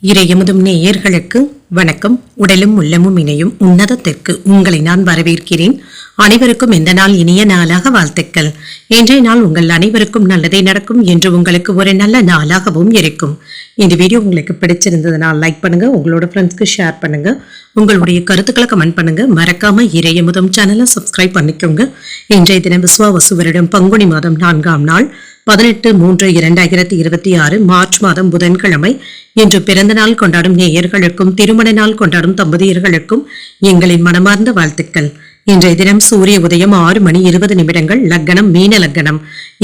இறையமுதும் நேயர்களுக்கு வணக்கம். உடலும் உள்ளமும் இணையும் உன்னதத்திற்கு உங்களை நான் வரவேற்கிறேன். அனைவருக்கும் இந்த நாள் இனிய நாளாக வாழ்த்துக்கள். இன்றைய நாள் உங்கள் அனைவருக்கும் நல்லதே நடக்கும் என்று உங்களுக்கு ஒரு நல்ல நாளாகவும் இருக்கும். இந்த வீடியோ உங்களுக்கு பிடிச்சிருந்ததுனால் லைக் பண்ணுங்க, உங்களோட ஃப்ரெண்ட்ஸ்க்கு ஷேர் பண்ணுங்க, உங்களுடைய கருத்துக்களை கமெண்ட் பண்ணுங்க. மறக்காம இறையமுதும் சேனலை சப்ஸ்கிரைப் பண்ணிக்கோங்க. இன்றைய தினம் விஸ்வாவசு வருடம் பங்குனி மாதம் 4ஆம் நாள் 18/3/2026 மார்ச் மாதம் புதன்கிழமை. இன்று பிறந்த நாள் கொண்டாடும் நேயர்களுக்கும் திருமண நாள் கொண்டாடும் தம்பதியர்களுக்கும் எங்களின் மனமார்ந்த வாழ்த்துக்கள். இன்றைய தினம் சூரிய உதயம் 6:20 லக்னம் மீன லக்னம்.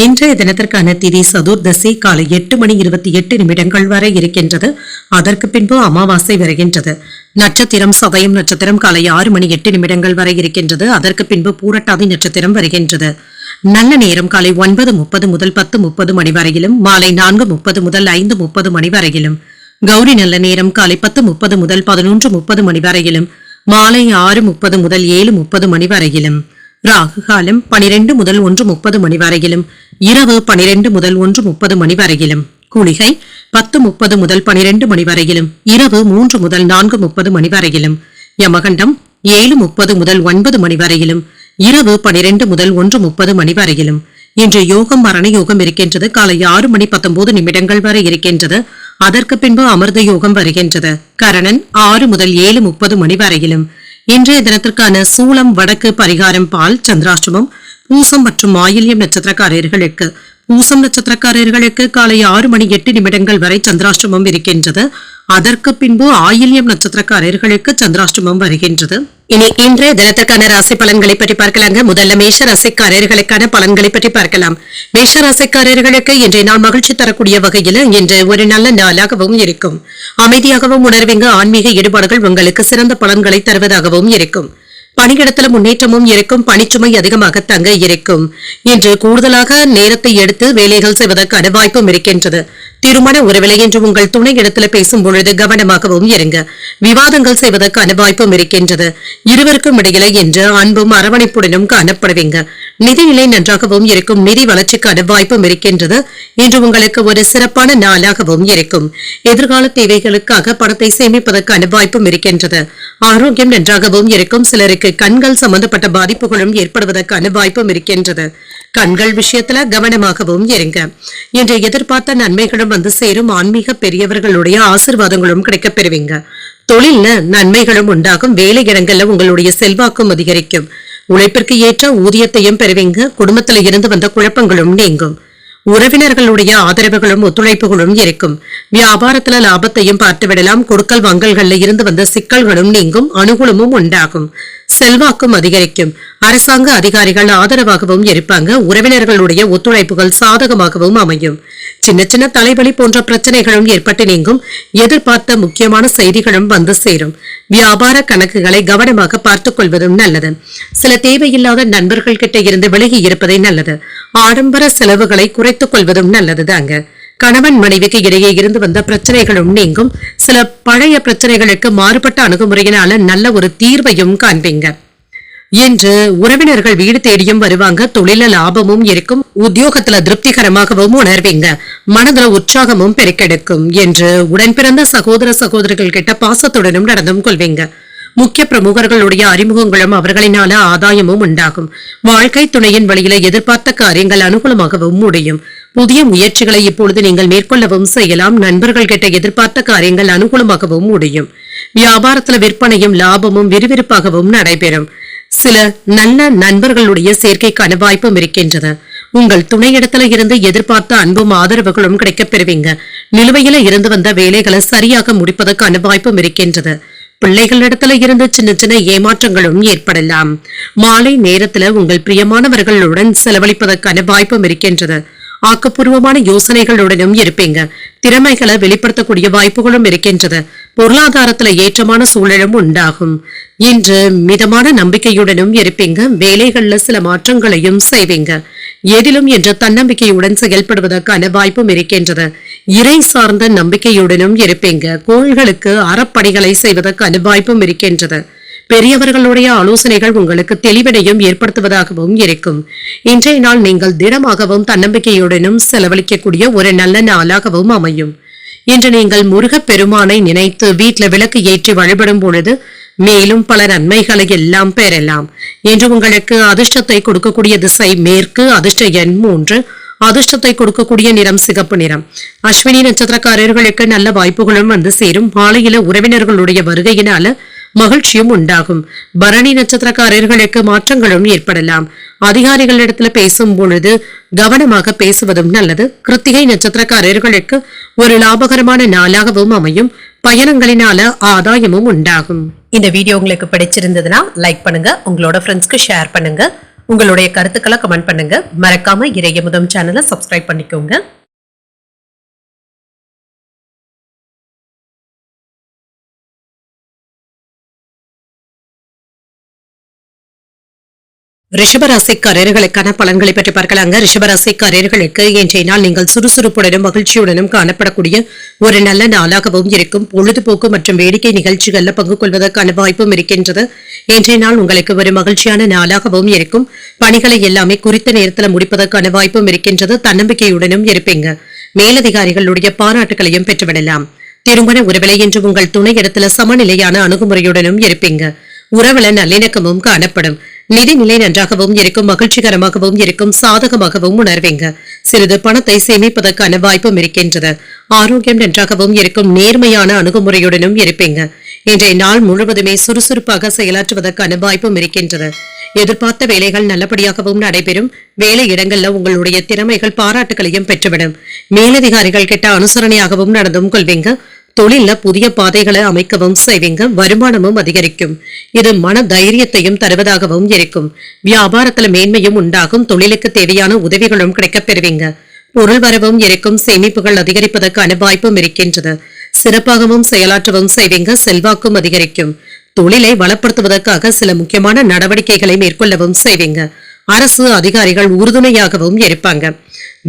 இன்றைய தினத்திற்கான திதி சதுர்தசி காலை 8:28 வரை இருக்கின்றது. அதற்கு பின்பு அமாவாசை வருகின்றது. நட்சத்திரம் சதயம் நட்சத்திரம் காலை 6:08 வரை இருக்கின்றது. அதற்கு பின்பு பூரட்டாதி நட்சத்திரம் வருகின்றது. நல்ல நேரம் காலை 9:30 முதல் 10:30 மணி வரையிலும், மாலை 4:30 முதல் 5:30 மணி வரையிலும். கௌரி நல்ல நேரம் காலை 10:30 முதல் 11:30 மணி வரையிலும், மாலை 6:30 முதல் 7:30 மணி வரையிலும். ராகு காலம் 12 முதல் 1:30 மணி வரையிலும், இரவு 12 முதல் 1:30 மணி வரையிலும். குளிகை 10:30 முதல் 12 மணி வரையிலும், இரவு 3 முதல் 4:30 மணி வரையிலும். யமகண்டம் 7:30 முதல் 9 மணி வரையிலும், இரவு 12 முதல் 1:30 மணி வரையிலும். இன்று யோகம் மரண யோகம் இருக்கின்றது. காலை 6:19 வரை இருக்கின்றது. அதற்கு பின்பு அமிர்த யோகம் வருகின்றது. கரணன் 6 முதல் 7:30 மணி வரையிலும். இன்றைய தினத்திற்கான சூலம் வடக்கு, பரிகாரம் பால், சந்திராஷ்டமம் பூசம் மற்றும் ஆயில்யம் நட்சத்திரக்காரர்களுக்கு. பூசம் நட்சத்திரக்காரர்களுக்கு காலை 6:08 வரை சந்திராஷ்டமம் இருக்கின்றது. அதற்கு பின்பு ஆயில்யம் நட்சத்திரக்காரர்களுக்கு சந்திராஷ்டமம் வருகின்றது. இனி இன்றைய தினத்திற்கான ராசி பலன்களை பற்றி பார்க்கலாங்க. முதல்ல மேஷ ராசிக்காரர்களுக்கான பலன்களை பற்றி பார்க்கலாம். மேஷ ராசிக்காரர்களுக்கு இன்றைய நாள் மகிழ்ச்சி தரக்கூடிய வகையில் இன்று ஒரு நல்ல நாளாகவும் இருக்கும். அமைதியாகவும் உணர்வீங்க. ஆன்மீக ஈடுபாடுகள் உங்களுக்கு சிறந்த பலன்களை தருவதாகவும் இருக்கும். பணியிடத்துல முன்னேற்றமும் இருக்கும். பணிச்சுமை அதிகமாக தங்க இருக்கும். இன்று கூடுதலாக நேரத்தை எடுத்து வேலைகள் செய்வதற்கான வாய்ப்பும் இருக்கின்றது. திருமண உறவிலை என்று உங்கள் துணை இடத்துல பேசும் பொழுது கவனமாகவும் இருங்க. விவாதங்கள் செய்வதற்கான வாய்ப்பும் இருக்கின்றது. இருவருக்கும் இடையில என்று அன்பும் அரவணைப்புடனும் காணப்படுவீங்க. நிதிநிலை நன்றாகவும் இருக்கும். நிதி வளர்ச்சிக்கான வாய்ப்பும் இருக்கின்றது. இன்று உங்களுக்கு ஒரு சிறப்பான நாளாகவும் இருக்கும். எதிர்கால தேவைகளுக்காக பணத்தை சேமிப்பதற்கான வாய்ப்பும் இருக்கின்றது. ஆரோக்கியம் நன்றாகவும் இருக்கும். சிலருக்கு கண்கள் சம்பந்தப்பட்ட பாதிப்புகளும் ஏற்படுவதற்கான வாய்ப்பும் இருக்கின்றது. கண்கள் விஷயத்துல கவனமாகவும் இருங்க. இன்று எதிர்பார்த்த நன்மைகளும் வந்து சேரும். ஆன்மீக பெரியவர்களுடைய ஆசீர்வாதங்களும் கிடைக்கப் பெறுவீங்க. தொழில்ல நன்மைகளும் உண்டாகும். வேலை இடங்கள்ல உங்களுடைய செல்வாக்கும் அதிகரிக்கும். உழைப்பிற்கு ஏற்ற ஊதியத்தையும் பெறுவீங்க. குடும்பத்துல இருந்து வந்த குழப்பங்களும் நீங்கும். உறவினர்களுடைய ஆதரவுகளும் ஒத்துழைப்புகளும் இருக்கும். வியாபாரத்துல லாபத்தையும் பார்த்து விடலாம். கொடுக்கல் வாங்கல்கள்ல இருந்து வந்த சிக்கல்களும் நீங்கும். அனுகூலமும் உண்டாகும். செல்வாக்கும் அதிகரிக்கும். அரசாங்க அதிகாரிகள் ஆதரவாகவும் இருப்பாங்க. உறவினர்களுடைய ஒத்துழைப்புகள் சாதகமாகவும் அமையும். சின்ன சின்ன தலைவலி போன்ற பிரச்சனைகளும் ஏற்பட்டு நீங்கும். எதிர்பார்த்த முக்கியமான செய்திகளும் வந்து சேரும். வியாபார கணக்குகளை கவனமாக பார்த்துக் கொள்வதும் நல்லது. சில தேவையில்லாத நண்பர்கள் கிட்ட இருந்து விலகி இருப்பதே நல்லது. ஆடம்பர செலவுகளை குறைத்துக் கொள்வதும் நல்லதுதாங்க. கணவன் மனைவிக்கு இடையே இருந்து வந்த பிரச்சனைகளும் நீங்கும். சில பழைய பிரச்சனைகளுக்கு மாறுபட்ட அணுகுமுறையினால நல்ல ஒரு தீர்வையும் காண்பீங்க. என்று உறவினர்கள் வீடு தேடியும் வருவாங்க. தொழில லாபமும் இருக்கும். உத்தியோகத்துல திருப்திகரமாகவும் உணர்வீங்க. மனதுல உற்சாகமும் பெருக்கெடுக்கும். என்று உடன் பிறந்த சகோதர சகோதரிகள் கிட்ட பாசத்துடனும் நடந்தும் கொள்வீங்க. முக்கிய பிரமுகர்களுடைய அறிமுகங்களும் அவர்களினால ஆதாயமும் உண்டாகும். வாழ்க்கை துணையின் வழியில எதிர்பார்த்த காரியங்கள் அனுகூலமாகவும் முடியும். புதிய முயற்சிகளை இப்பொழுது நீங்கள் மேற்கொள்ளவும் செய்யலாம். நண்பர்கள் கிட்ட எதிர்பார்த்த காரியங்கள் அனுகூலமாகவும் முடியும். வியாபாரத்துல விற்பனையும் லாபமும் விறுவிறுப்பாகவும் நடைபெறும். சில நல்ல நண்பர்களுடைய சேர்க்கைக்கான வாய்ப்பும் இருக்கின்றது. உங்கள் துணையிடத்துல இருந்து எதிர்பார்த்த அன்பும் ஆதரவுகளும் கிடைக்கப் பெறுவீங்க. நிலுவையில இருந்து வந்த வேலைகளை சரியாக முடிப்பதற்கான வாய்ப்பும் இருக்கின்றது. பிள்ளைகளிடத்துல இருந்து சின்ன சின்ன ஏமாற்றங்களும் ஏற்படலாம். மாலை நேரத்துல உங்கள் பிரியமானவர்களுடன் செலவழிப்பதற்கான வாய்ப்பும் இருக்கின்றது. ஆக்கப்பூர்வமான யோசனைகளுடனும் இருப்பீங்க. திறமைகளை வெளிப்படுத்தக்கூடிய வாய்ப்புகளும் இருக்கின்றது. பொருளாதாரத்துல ஏற்றமான சூழலும் உண்டாகும். இன்று மிதமான நம்பிக்கையுடனும் இருப்பீங்க. வேலைகள்ல சில மாற்றங்களையும் செய்வீங்க. எதிலும் என்ற தன்னம்பிக்கையுடன் செயல்படுவதற்கான வாய்ப்பும் இருக்கின்றது. இறை சார்ந்த நம்பிக்கையுடனும் இருப்பீங்க. கோள்களுக்கு அறப்பணிகளை செய்வதற்கான வாய்ப்பும் இருக்கின்றது. பெரியவர்களுடைய ஆலோசனைகள் உங்களுக்கு தெளிவினையும் ஏற்படுத்துவதாகவும் இருக்கும். இன்றைய நாள் நீங்கள் திடமாகவும் தன்னம்பிக்கையுடனும் செலவழிக்கக்கூடிய ஒரு நல்ல நாளாகவும் அமையும். இன்று நீங்கள் முருகப் பெருமானை நினைத்து வீட்டில் விளக்கு ஏற்றி வழிபடும் பொழுது மேலும் பல நன்மைகளை எல்லாம் பெறலாம். இன்று உங்களுக்கு அதிர்ஷ்டத்தை கொடுக்கக்கூடிய திசை மேற்கு, அதிர்ஷ்ட எண் 3, அதிர்ஷ்டத்தை கொடுக்கக்கூடிய நிறம் சிகப்பு நிறம். அஸ்வினி நட்சத்திரக்காரர்களுக்கு நல்ல வாய்ப்புகளும் வந்து சேரும். மாலையில உறவினர்களுடைய வருகையினால மகிழ்ச்சியும் உண்டாகும். பரணி நட்சத்திரக்காரர்களுக்கு மாற்றங்களும் ஏற்படலாம். அதிகாரிகளிடத்துல பேசும் பொழுது கவனமாக பேசுவதும் நல்லது. கிருத்திகை நட்சத்திரக்காரர்களுக்கு ஒரு லாபகரமான நாளாகவும் அமையும். பயணங்களினால ஆதாயமும் உண்டாகும். இந்த வீடியோ உங்களுக்கு பிடிச்சிருந்ததுன்னா லைக் பண்ணுங்க, உங்களோட ஃப்ரெண்ட்ஸ்க்கு ஷேர் பண்ணுங்க, உங்களுடைய கருத்துக்களை கமெண்ட் பண்ணுங்க. மறக்காம இறையமுதம் சேனலை சப்ஸ்கிரைப் பண்ணிக்கோங்க. ரிஷபராசிக்காரர்களுக்கான பலன்களை பற்றி பார்க்கலாங்க. ரிஷபராசிக்காரர்களுக்கு இன்றைய நாள் நீங்கள் சுறுசுறுப்புடனும் மகிழ்ச்சியுடனும் காணப்படக்கூடிய ஒரு நல்ல நாளாகவும் இருக்கும். பொழுதுபோக்கு மற்றும் வேடிக்கை நிகழ்ச்சிகள்ல பங்கு கொள்வதற்கான வாய்ப்பும் இருக்கின்றது. இன்றைய நாள் உங்களுக்கு ஒரு மகிழ்ச்சியான நாளாகவும் இருக்கும். பணிகளை எல்லாமே குறித்த நேரத்தில் முடிப்பதற்கான வாய்ப்பும் இருக்கின்றது. தன்னம்பிக்கையுடனும் இருப்பீங்க. மேலதிகாரிகளுடைய பாராட்டுகளையும் பெற்றுவிடலாம். திருமண உறவிலை என்று உங்கள் துணை இடத்துல சமநிலையான அணுகுமுறையுடனும் இருப்பீங்க. உறவுல நல்லிணக்கமும் காணப்படும். நிதிநிலை நன்றாகவும் இருக்கும். மகிழ்ச்சிகரமாகவும் இருக்கும். சாதகமாகவும் உணர்வீங்க. சிறிது பணத்தை சேமிப்பதற்கான வாய்ப்பும் இருக்கின்றது. ஆரோக்கியம் நன்றாகவும் இருக்கும். நேர்மையான அணுகுமுறையுடனும் இருப்பீங்க. இன்றைய நாள் முழுவதுமே சுறுசுறுப்பாக செயலாற்றுவதற்கான வாய்ப்பும் இருக்கின்றது. எதிர்பார்த்த வேலைகள் நல்லபடியாகவும் நடைபெறும். வேலை இடங்கள்ல உங்களுடைய திறமைகள் பாராட்டுகளையும் பெற்றுவிடும். மேலதிகாரிகள் கிட்ட அனுசரணையாகவும் நடந்தும் கொள்வீங்க. தொழில புதிய பாதைகளை அமைக்கவும் செய்வீங்க. வருமானமும் அதிகரிக்கும். இது மன தைரியத்தையும் தருவதாகவும் இருக்கும். வியாபாரத்துல மேன்மையும் உண்டாகும். தொழிலுக்கு தேவையான உதவிகளும் கிடைக்கப் பெறுவீங்க. பொருள் வரவும் இருக்கும். சேமிப்புகள் அதிகரிப்பதற்கான வாய்ப்பும் இருக்கின்றது. சிறப்பாகவும் செயலாற்றவும் செய்வீங்க. செல்வாக்கும் அதிகரிக்கும். தொழிலை வளப்படுத்துவதற்காக சில முக்கியமான நடவடிக்கைகளை மேற்கொள்ளவும் செய்வீங்க. அரசு அதிகாரிகள் உறுதுணையாகவும் இருப்பாங்க.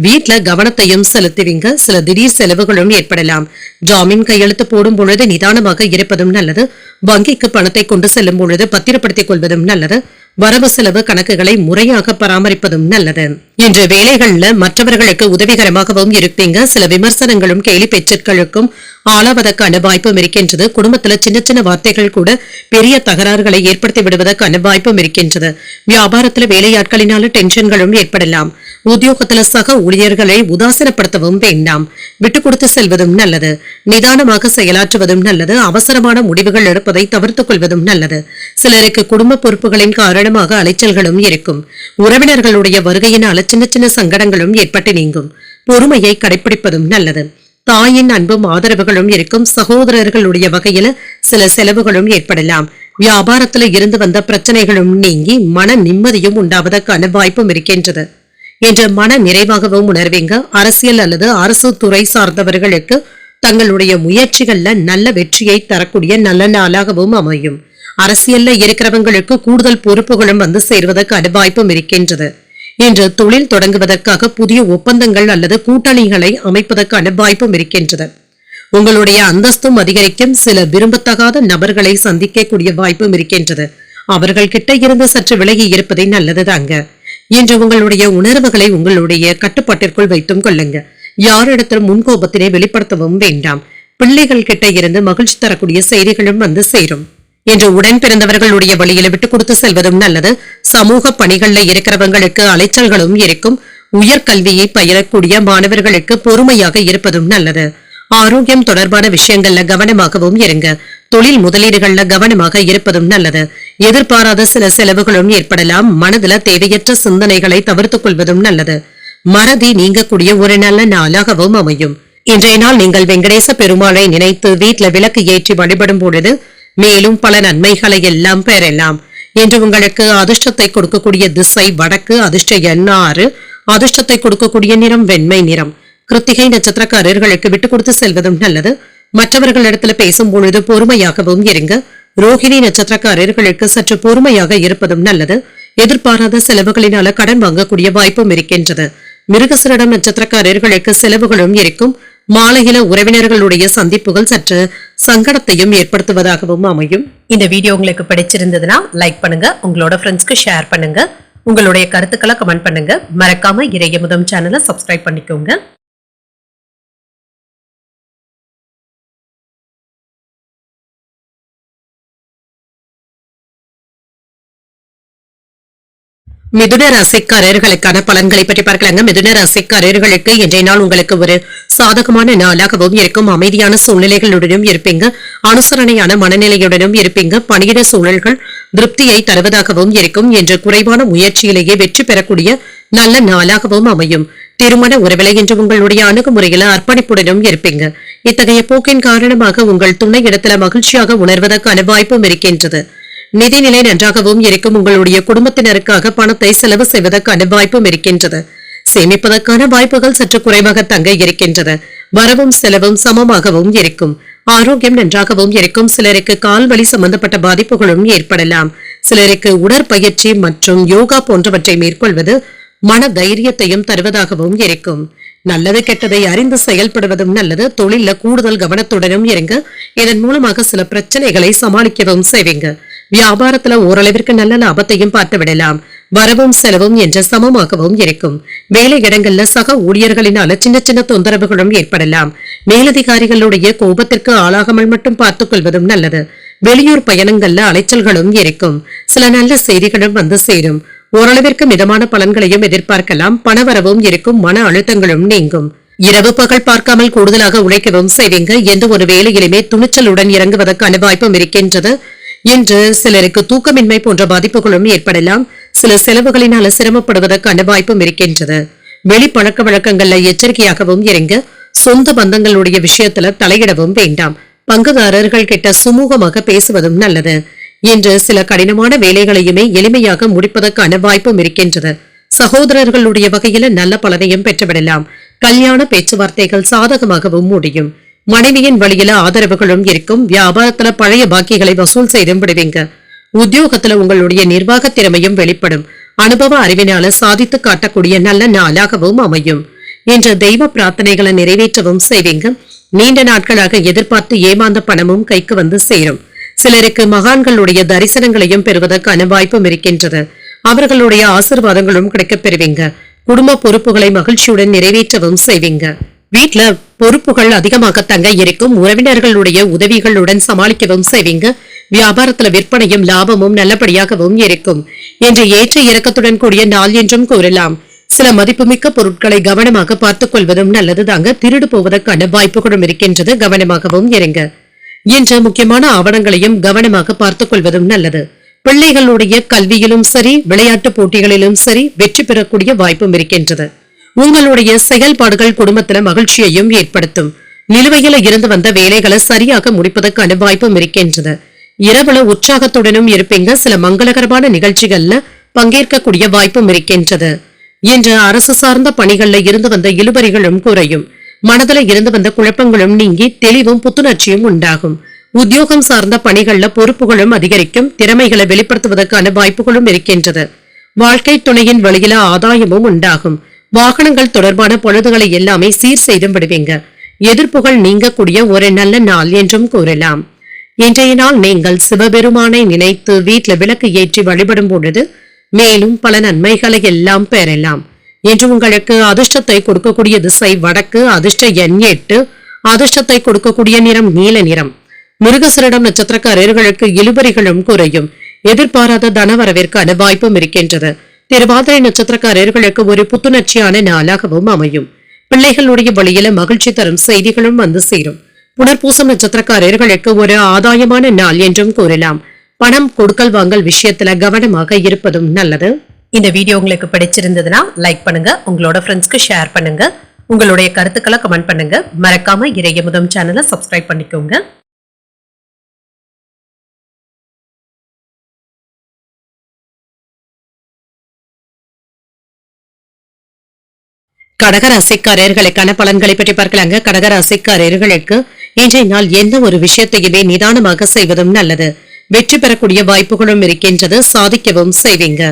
வீட்டுல கவனத்தையும் செலுத்துவீங்க. சில திடீர் செலவுகளும் ஏற்படலாம். ஜாமீன் கையெழுத்து போடும் பொழுது நிதானமாக இருப்பதும் நல்லது. வங்கிக்கு பணத்தை கொண்டு செல்லும் பொழுது பத்திரப்படுத்திக் கொள்வதும் நல்லது. வரவு செலவு கணக்குகளை முறையாக பராமரிப்பதும் நல்லது. இன்று வேலைகள்ல மற்றவர்களுக்கு உதவிகரமாகவும் இருப்பீங்க. சில விமர்சனங்களும் கேலி பேச்சுக்களுக்கும் ஆளாவதற்கான வாய்ப்பும் இருக்கின்றது. குடும்பத்துல சின்ன சின்ன வார்த்தைகள் கூட பெரிய தகராறுகளை ஏற்படுத்தி விடுவதற்கான வாய்ப்பும் இருக்கின்றது. வியாபாரத்துல வேலையாட்களினால டென்ஷன்களும் ஏற்படலாம். உத்தியோகத்துல சக ஊழியர்களை உதாசீனப்படுத்தவும் வேண்டாம். விட்டு கொடுத்து செல்வதும் நல்லது. நிதானமாக செயலாற்றுவதும் நல்லது. அவசரமான முடிவுகள் எடுப்பதை தவிர்த்துக் கொள்வதும் நல்லது. சிலருக்கு குடும்ப பொறுப்புகளின் காரணமாக அலைச்சல்களும் இருக்கும். உறவினர்களுடைய வருகையினால சின்ன சின்ன சங்கடங்களும் ஏற்பட்டு நீங்கும். பொறுமையை கடைபிடிப்பதும் நல்லது. தாயின் அன்பும் ஆதரவுகளும் இருக்கும். சகோதரர்களுடைய வகையில சில செலவுகளும் ஏற்படலாம். வியாபாரத்துல இருந்து வந்த பிரச்சனைகளும் நீங்கி மன நிம்மதியும் உண்டாவதற்கான வாய்ப்பும் இருக்கின்றது. என்ற மன நிறைவாகவும் உணர்வீங்க. அரசியல் அல்லது அரசு துறை சார்ந்தவர்களுக்கு தங்களுடைய முயற்சிகள்ல நல்ல வெற்றியை தரக்கூடிய நல்ல நாளாகவும் அமையும். அரசியல்ல இருக்கிறவங்களுக்கு கூடுதல் பொறுப்புகளும் வந்து சேர்வதற்கான வாய்ப்பும் இருக்கின்றது. இன்று தொழில் தொடங்குவதற்காக புதிய ஒப்பந்தங்கள் அல்லது கூட்டணிகளை அமைப்பதற்கான வாய்ப்பும் இருக்கின்றது. உங்களுடைய அந்தஸ்தும் அதிகரிக்கும். சில விரும்பத்தகாத நபர்களை சந்திக்கக்கூடிய வாய்ப்பும் இருக்கின்றது. அவர்கள் கிட்ட இருந்து சற்று விலகி இருப்பதை நல்லதுதாங்க. இன்று உங்களுடைய உணர்வுகளை உங்களுடைய கட்டுப்பாட்டிற்குள் வைத்தும் கொள்ளுங்க. யாரிடத்திலும் முன்கோபத்தினை வெளிப்படுத்தவும் வேண்டாம். பிள்ளைகள் கிட்ட இருந்து மகிழ்ச்சி தரக்கூடிய செய்திகளும் வந்து சேரும். என்று உடன் பிறந்தவர்களுடைய வழியில விட்டு கொடுத்து செல்வதும் நல்லது. சமூக பணிகள்ல இருக்கிறவங்களுக்கு அலைச்சல்களும் இருக்கும். உயர்கல்வியை பயிரக்கூடிய மாணவர்களுக்கு பொறுமையாக இருப்பதும் நல்லது. ஆரோக்கியம் தொடர்பான விஷயங்கள்ல கவனமாகவும் இருங்க. தொழில் முதலீடுகள்ல கவனமாக இருப்பதும் நல்லது. எதிர்பாராத சில செலவுகளும் ஏற்படலாம். மனதுல தேவையற்ற சிந்தனைகளை தவிர்த்துக் கொள்வதும் நல்லது. மறதி நீங்கக்கூடிய ஒரு நல்ல நாளாகவும் அமையும். இன்றைய நாள் நீங்கள் வெங்கடேச பெருமாளை நினைத்து வீட்டுல விளக்கு ஏற்றி வழிபடும் பொழுது மேலும் பல நன்மைகளை எல்லாம் பெறலாம். என்று உங்களுக்கு அதிர்ஷ்டத்தை கொடுக்கக்கூடிய திசை வடக்கு, அதிர்ஷ்ட எண் 6, அதிர்ஷ்டத்தை கொடுக்கக்கூடிய நிறம் வெண்மை நிறம். கிருத்திகை நட்சத்திரக்காரர்களுக்கு விட்டு கொடுத்து செல்வதும் நல்லது. மற்றவர்களிடத்துல பேசும் பொழுது பொறுமையாகவும் இருங்க. ரோஹிணி நட்சத்திரக்காரர்களுக்கு சற்று பொறுமையாக இருப்பதும் நல்லது. எதிர்பாராத செலவுகளினால கடன் வாங்கக்கூடிய வாய்ப்பும் இருக்கின்றது. மிருகசீரிடம் நட்சத்திரக்காரர்களுக்கு செலவுகளும் இருக்கும். மாலையில உறவினர்களுடைய சந்திப்புகள் சற்று சங்கடத்தையும் ஏற்படுத்துவதாகவும் அமையும். இந்த வீடியோ உங்களுக்கு பிடிச்சிருந்ததுன்னா லைக் பண்ணுங்க, உங்களோட ஃப்ரெண்ட்ஸ்க்கு ஷேர் பண்ணுங்க, உங்களுடைய கருத்துக்களை கமெண்ட் பண்ணுங்க. மறக்காம இறையமுதம் சேனலை சப்ஸ்கிரைப் பண்ணிக்கோங்க. மிதுன ராசிக்காரர்களுக்கான பலன்களை பற்றி பார்க்கலாங்க. மிதுன ராசிக்காரர்களுக்கு இன்றைய நாள் உங்களுக்கு ஒரு சாதகமான நாளாகவும் இருக்கும். அமைதியான சூழ்நிலைகளுடனும் இருப்பீங்க. அனுசரணையான மனநிலையுடனும் இருப்பீங்க. பணியிட சூழல்கள் திருப்தியை தருவதாகவும் இருக்கும். என்று குறைவான முயற்சியிலேயே வெற்றி பெறக்கூடிய நல்ல நாளாகவும் அமையும். திருமண உறவிலை என்று உங்களுடைய அணுகுமுறையில அர்ப்பணிப்புடனும் இருப்பீங்க. இத்தகைய போக்கின் காரணமாக உங்கள் துணை இடத்துல மகிழ்ச்சியாக உணர்வதற்கான வாய்ப்பும் இருக்கின்றது. நிதிநிலை நன்றாகவும் இருக்கும். உங்களுடைய குடும்பத்தினருக்காக பணத்தை செலவு செய்வதற்கான வாய்ப்பும் இருக்கின்றது. சேமிப்பதற்கான வாய்ப்புகள் சற்று குறைவாக தங்க இருக்கின்றது. வரவும் செலவும் சமமாகவும் இருக்கும். ஆரோக்கியம் நன்றாகவும் இருக்கும். சிலருக்கு கால் வலி சம்பந்தப்பட்ட பாதிப்புகளும் ஏற்படலாம். சிலருக்கு உடற்பயிற்சி மற்றும் யோகா போன்றவற்றை மேற்கொள்வது மன தைரியத்தையும் தருவதாகவும் இருக்கும். நல்லது கெட்டதை அறிந்து செயல்படுவதும் நல்லது. தொழில கூடுதல் கவனத்துடனும் இருங்க. இதன் மூலமாக சில பிரச்சனைகளை சமாளிக்கவும் செய்வீங்க. வியாபாரத்துல ஓரளவிற்கு நல்ல லாபத்தையும் பார்த்து விடலாம். வரவும் செலவும் என்ற சமமாகவும் இருக்கும். வேலை இடங்கள்ல சக ஊழியர்களினால சின்ன சின்ன தொந்தரவுகளும் ஏற்படலாம். மேலதிகாரிகளுடைய கோபத்திற்கு ஆளாகாமல் மட்டும் பார்த்துக் கொள்வதும் நல்லது. வெளியூர் பயணங்கள்ல அலைச்சல்களும் இருக்கும். சில நல்ல செய்திகளும் வந்து சேரும். ஓரளவிற்கு மிதமான பலன்களையும் எதிர்பார்க்கலாம். பணவரவும் இருக்கும். மன அழுத்தங்களும் நீங்கும். இரவு பகல் பார்க்காமல் கூடுதலாக உழைக்கவும் செய்வீங்க. எந்த ஒரு வேலையிலுமே துணிச்சலுடன் இறங்குவதற்கான வாய்ப்பும் இருக்கின்றது. என்று சிலருக்கு தூக்கமின்மை போன்ற பாதிப்புகளும் ஏற்படலாம். சில செலவுகளினால சிரமப்படுவதற்கான வாய்ப்பும் இருக்கின்றது. வெளிப்பழக்க வழக்கங்கள்ல எச்சரிக்கையாகவும் இருங்க. சொந்த பந்தங்களுடைய விஷயத்துல தலையிடவும் வேண்டாம். பங்குதாரர்கள் கிட்ட சுமூகமாக பேசுவதும் நல்லது. இன்று சில கடினமான வேலைகளையுமே எளிமையாக முடிப்பதற்கான வாய்ப்பும் இருக்கின்றது. சகோதரர்களுடைய வகையில நல்ல பலனையும் பெற்றுவிடலாம். கல்யாண பேச்சுவார்த்தைகள் சாதகமாகவும் முடியும். மனைவியின் வழியில ஆதரவுகளும் இருக்கும். வியாபாரத்துல பழைய பாக்கிகளை வசூல் செய்தும் விடுவீங்க. உத்தியோகத்துல உங்களுடைய நிர்வாக திறமையும் வெளிப்படும். அனுபவ அறிவினால சாதித்து காட்டக்கூடிய நல்ல நாளாகவும் அமையும். என்ற தெய்வ பிரார்த்தனைகளை நிறைவேற்றவும் செய்வீங்க. நீண்ட நாட்களாக எதிர்பார்த்து ஏமாந்த பணமும் கைக்கு வந்து சேரும். சிலருக்கு மகான்களுடைய தரிசனங்களையும் பெறுவதற்கான வாய்ப்பும் இருக்கின்றது. அவர்களுடைய ஆசீர்வாதங்களும் கிடைக்கப் பெறுவீங்க. குடும்ப பொறுப்புகளை மகிழ்ச்சியுடன் நிறைவேற்றவும் செய்வீங்க. வீட்டுல பொறுப்புகள் அதிகமாக தங்க இருக்கும். உறவினர்களுடைய உதவிகளுடன் சமாளிக்கவும் செய்வீங்க. வியாபாரத்துல விற்பனையும் லாபமும் நல்லபடியாகவும் இருக்கும். என்று ஏற்ற இறக்கத்துடன் கூடிய நாள் என்றும் கூறலாம். சில மதிப்புமிக்க பொருட்களை கவனமாக பார்த்துக் கொள்வதும் நல்லது தாங்க. திருடு போவதற்கான வாய்ப்புகளும் இருக்கின்றது. கவனமாகவும் இருங்க. என்ற முக்கியமான ஆவணங்களையும் கவனமாக பார்த்துக் கொள்வதும் நல்லது. பிள்ளைகளுடைய கல்வியிலும் சரி, விளையாட்டு போட்டிகளிலும் சரி வெற்றி பெறக்கூடிய வாய்ப்பும் இருக்கின்றது. உங்களுடைய செயல்பாடுகள் குடும்பத்துல மகிழ்ச்சியையும் ஏற்படுத்தும். நிலுவையில இருந்து வந்த வேலைகளை சரியாக முடிப்பதற்கான வாய்ப்பும் இருக்கின்றது. இரவுல உற்சாகத்துடனும் இருப்பீங்க. சில மங்களகரமான நிகழ்ச்சிகள்ல பங்கேற்கக்கூடிய வாய்ப்பும் இருக்கின்றது. இன்று அரசு சார்ந்த பணிகள்ல இருந்து வந்த இழுபறிகளும் குறையும். மனதில இருந்து வந்த குழப்பங்களும் நீங்கி தெளிவும் புத்துணர்ச்சியும் உண்டாகும். உத்தியோகம் சார்ந்த பணிகள்ல பொறுப்புகளும் அதிகரிக்கும். திறமைகளை வெளிப்படுத்துவதற்கான வாய்ப்புகளும் இருக்கின்றது. வாழ்க்கை துணையின் வழியில ஆதாயமும் உண்டாகும். வாகனங்கள் தொடர்பான பொழுதுகளை எல்லாமே சீர் செய்தும் விடுவீங்க. எதிர்ப்புகள் நீங்கக்கூடிய ஒரு நல்ல நாள் என்றும் கூறலாம். இன்றைய நாள் நீங்கள் சிவபெருமானை நினைத்து வீட்டுல விளக்கு ஏற்றி வழிபடும் பொழுது மேலும் பல நன்மைகளை எல்லாம் பெறலாம். என்று உங்களுக்கு அதிர்ஷ்டத்தை கொடுக்கக்கூடிய திசை வடக்கு. அதிர்ஷ்ட எண் 8. அதிர்ஷ்டத்தை கொடுக்கக்கூடிய நிறம் நீல நிறம். மிருகசீரிடம் நட்சத்திரக்காரர்களுக்கு இழுபறிகளும் குறையும். எதிர்பாராத தனவரவிற்கான வாய்ப்பும் இருக்கின்றது. திருவாதிரை நட்சத்திரக்காரர்களுக்கு ஒரு புத்துணர்ச்சியான நாளாகவும் அமையும். பிள்ளைகளுடைய வழியில மகிழ்ச்சி தரும் செய்திகளும் வந்து சேரும். புனர்பூசம் நட்சத்திரக்காரர்களுக்கு ஒரு ஆதாயமான நாள் என்றும் கூறலாம். பணம் கொடுக்கல் வாங்கல் விஷயத்துல கவனமாக இருப்பதும் நல்லது. இந்த வீடியோ உங்களுக்கு பிடிச்சிருந்ததுன்னா லைக் பண்ணுங்க. உங்களோட ஃப்ரெண்ட்ஸ்க்கு ஷேர் பண்ணுங்க. உங்களுடைய கருத்துக்களை கமெண்ட் பண்ணுங்க. மறக்காம இறையமுதம் சேனலை சப்ஸ்கிரைப் பண்ணிக்கோங்க. கடகராசிக்காரர்களுக்கான பலன்களை பற்றி பார்க்கலாங்க. கடகராசிக்காரர்களுக்கு இன்றைய நாள் எந்த ஒரு விஷயத்தையுமே நிதானமாக செய்வதும் நல்லது. வெற்றி பெறக்கூடிய வாய்ப்புகளும் இருக்கின்றது. சாதிக்கவும் செய்வீங்க.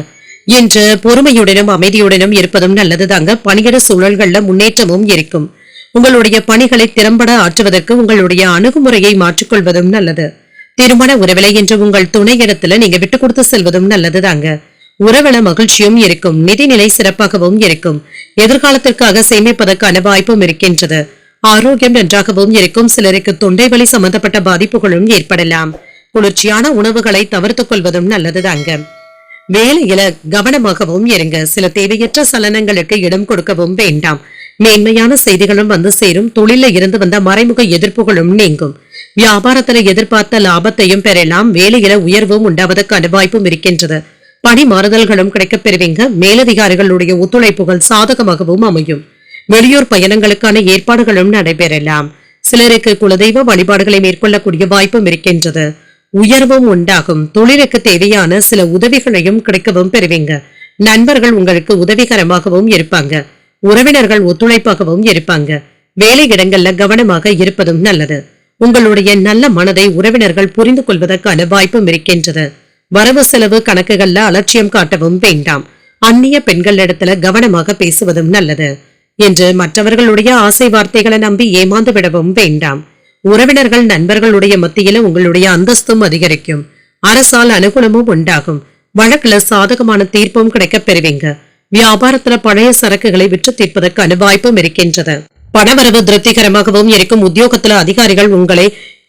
என்று பொறுமையுடனும் அமைதியுடனும் இருப்பதும் நல்லது தாங்க. பணியிட சூழல்கள்ல முன்னேற்றமும் இருக்கும். உங்களுடைய பணிகளை திறம்பட ஆற்றுவதற்கு உங்களுடைய அணுகுமுறையை மாற்றிக்கொள்வதும் நல்லது. திருமண உறவிலை என்று உங்கள் துணையிடத்துல நீங்க விட்டு கொடுத்து செல்வதும் நல்லது தாங்க. உறவில மகிழ்ச்சியும் இருக்கும். நிதிநிலை சிறப்பாகவும் இருக்கும். எதிர்காலத்திற்காக சேமிப்பதற்கான வாய்ப்பும் இருக்கின்றது. ஆரோக்கியம் நன்றாகவும் இருக்கும். சிலருக்கு தொண்டை வலி சம்பந்தப்பட்ட பாதிப்புகளும் ஏற்படலாம். குளிர்ச்சியான உணவுகளை தவிர்த்துக் கொள்வதும் நல்லது தாங்க. வேலையில கவனமாகவும் இருங்க. சில தேவையற்ற சலனங்களுக்கு இடம் கொடுக்கவும் வேண்டாம். மேன்மையான செய்திகளும் வந்து சேரும். தொழில இருந்து வந்த மறைமுக எதிர்ப்புகளும் நீங்கும். வியாபாரத்துல எதிர்பார்த்த லாபத்தையும் பெறலாம். வேலையில உயர்வும் உண்டாவதற்கான வாய்ப்பும் இருக்கின்றது. பணி மாறுதல்களும் கிடைக்கப் பெறுவீங்க. மேலதிகாரிகளுடைய ஒத்துழைப்புகள் சாதகமாகவும் அமையும். வெளியூர் பயணங்களுக்கான ஏற்பாடுகளும் நடைபெறலாம். சிலருக்கு குலதெய்வ வழிபாடுகளை மேற்கொள்ளக்கூடிய வாய்ப்பும் இருக்கின்றது. உயர்வும் உண்டாகும். தொழிலுக்கு தேவையான சில உதவிகளையும் கிடைக்கவும் பெறுவீங்க. நண்பர்கள் உங்களுக்கு உதவிகரமாகவும் இருப்பாங்க. உறவினர்கள் ஒத்துழைப்பாகவும் இருப்பாங்க. வேலை இடங்கள்ல கவனமாக இருப்பதும் நல்லது. உங்களுடைய நல்ல மனதை உறவினர்கள் புரிந்து கொள்வதற்கான வாய்ப்பும் இருக்கின்றது. வரவு செலவு கணக்குகள்ல அலட்சியம் காட்டவும் வேண்டாம். அந்நிய பெண்களிடத்துல கவனமாக பேசுவதும் நல்லது என்று மற்றவர்களுடைய ஆசை வார்த்தைகளை நம்பி ஏமாந்து விடவும் வேண்டாம். உறவினர்கள் நண்பர்களுடைய மத்தியில உங்களுடைய அந்தஸ்தும் அதிகரிக்கும். அரசால் அனுகூலமும் உண்டாகும். வழக்குல சாதகமான தீர்ப்பும் கிடைக்கப் பெறுவீங்க. வியாபாரத்துல பழைய சரக்குகளை விற்று தீர்ப்பதற்கான வாய்ப்பும் இருக்கின்றது. பணவரவு திருப்திகரமாகவும் இருக்கும். உத்தியோகத்துல அதிகாரிகள் உங்களை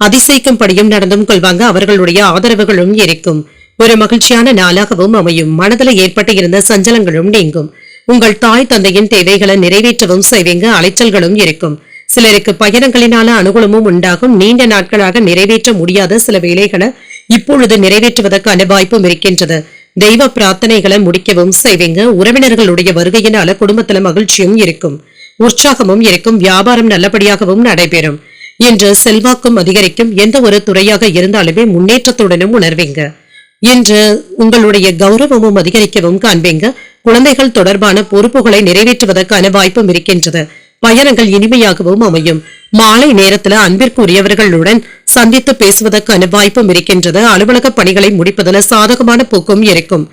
அதிசயிக்கும்படியும் நடந்தும் கொள்வாங்க. அவர்களுடைய ஆதரவுகளும் இருக்கும். ஒரு மகிழ்ச்சியான நாளாகவும் அமையும். மனதில் ஏற்பட்டு இருந்த சஞ்சலங்களும் நீங்கும். உங்கள் தாய் தந்தையின் தேவைகளை நிறைவேற்றவும் செய்வீங்க. அலைச்சல்களும் இருக்கும். சிலருக்கு பயணங்களினால அனுகூலமும் உண்டாகும். நீண்ட நாட்களாக நிறைவேற்ற முடியாத சில வேலைகளை இப்பொழுது நிறைவேற்றுவதற்கான வாய்ப்பும் இருக்கின்றது. தெய்வ பிரார்த்தனைகளை முடிக்கவும் செய்வீங்க. உறவினர்களுடைய வருகையினால குடும்பத்துல மகிழ்ச்சியும் இருக்கும். உற்சாகமும் இருக்கும். வியாபாரம் நல்லபடியாகவும் நடைபெறும். இன்று செல்வாக்கும் அதிகரிக்கும். எந்த ஒரு துறையாக இருந்தாலுமே முன்னேற்றத்துடனும் உணர்வீங்க. இன்று உங்களுடைய கௌரவமும் அதிகரிக்கவும் காண்பீங்க. குழந்தைகள் தொடர்பான பொறுப்புகளை நிறைவேற்றுவதற்கான வாய்ப்பும் இருக்கின்றது. பயணங்கள் இனிமையாகவும் அமையும். மாலை நேரத்துல அன்பிற்குரியவர்களுடன் சந்தித்து பேசுவதற்கான வாய்ப்பும் இருக்கின்றது. அலுவலக பணிகளை முடிப்பதில் சாதகமான போக்கும் இருக்கும்.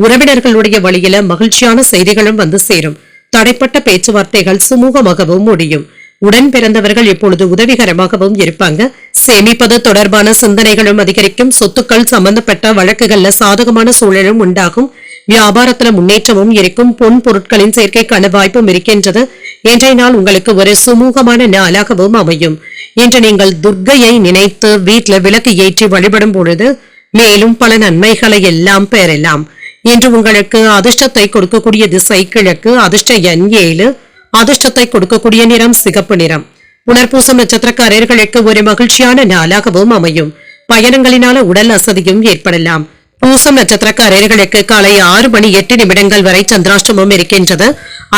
உறவினர்களுடைய வழியில மகிழ்ச்சியான செய்திகளும் வந்து சேரும். தடைப்பட்ட பேச்சுவார்த்தைகள் சுமூகமாகவும் முடியும். உடன் பிறந்தவர்கள் இப்பொழுது உதவிகரமாகவும் இருப்பாங்க. சேமிப்பது தொடர்பான சிந்தனைகளும் அதிகரிக்கும். சொத்துக்கள் சம்பந்தப்பட்ட வழக்குகள்ல சாதகமான சூழலும் உண்டாகும். வியாபாரத்துல முன்னேற்றமும் இருக்கும். பொன் பொருட்களின் சேர்க்கைக்கான வாய்ப்பும் இருக்கின்றது. இன்றைய நாள் உங்களுக்கு ஒரு சுமூகமான நாளாகவும் அமையும். இன்று நீங்கள் துர்க்கையை நினைத்து வீட்டில் விளக்கு ஏற்றி வழிபடும் பொழுது மேலும் பல நன்மைகளை எல்லாம் பெறலாம். இன்று உங்களுக்கு அதிர்ஷ்டத்தை கொடுக்கக்கூடிய திசை கிழக்கு. அதிர்ஷ்ட எண் 7. அதிர்ஷ்டத்தை கொடுக்கக்கூடிய நிறம் சிகப்பு நிறம். புனர்பூசம் நட்சத்திரக்காரர்களுக்கு ஒரு மகிழ்ச்சியான நாளாகவும் அமையும். பயணங்களினால உடல் அசதியும் ஏற்படலாம். பூசம் நட்சத்திரக்காரர்களுக்கு காலை 6:08 வரை சந்திராஷ்டமம் இருக்கின்றது.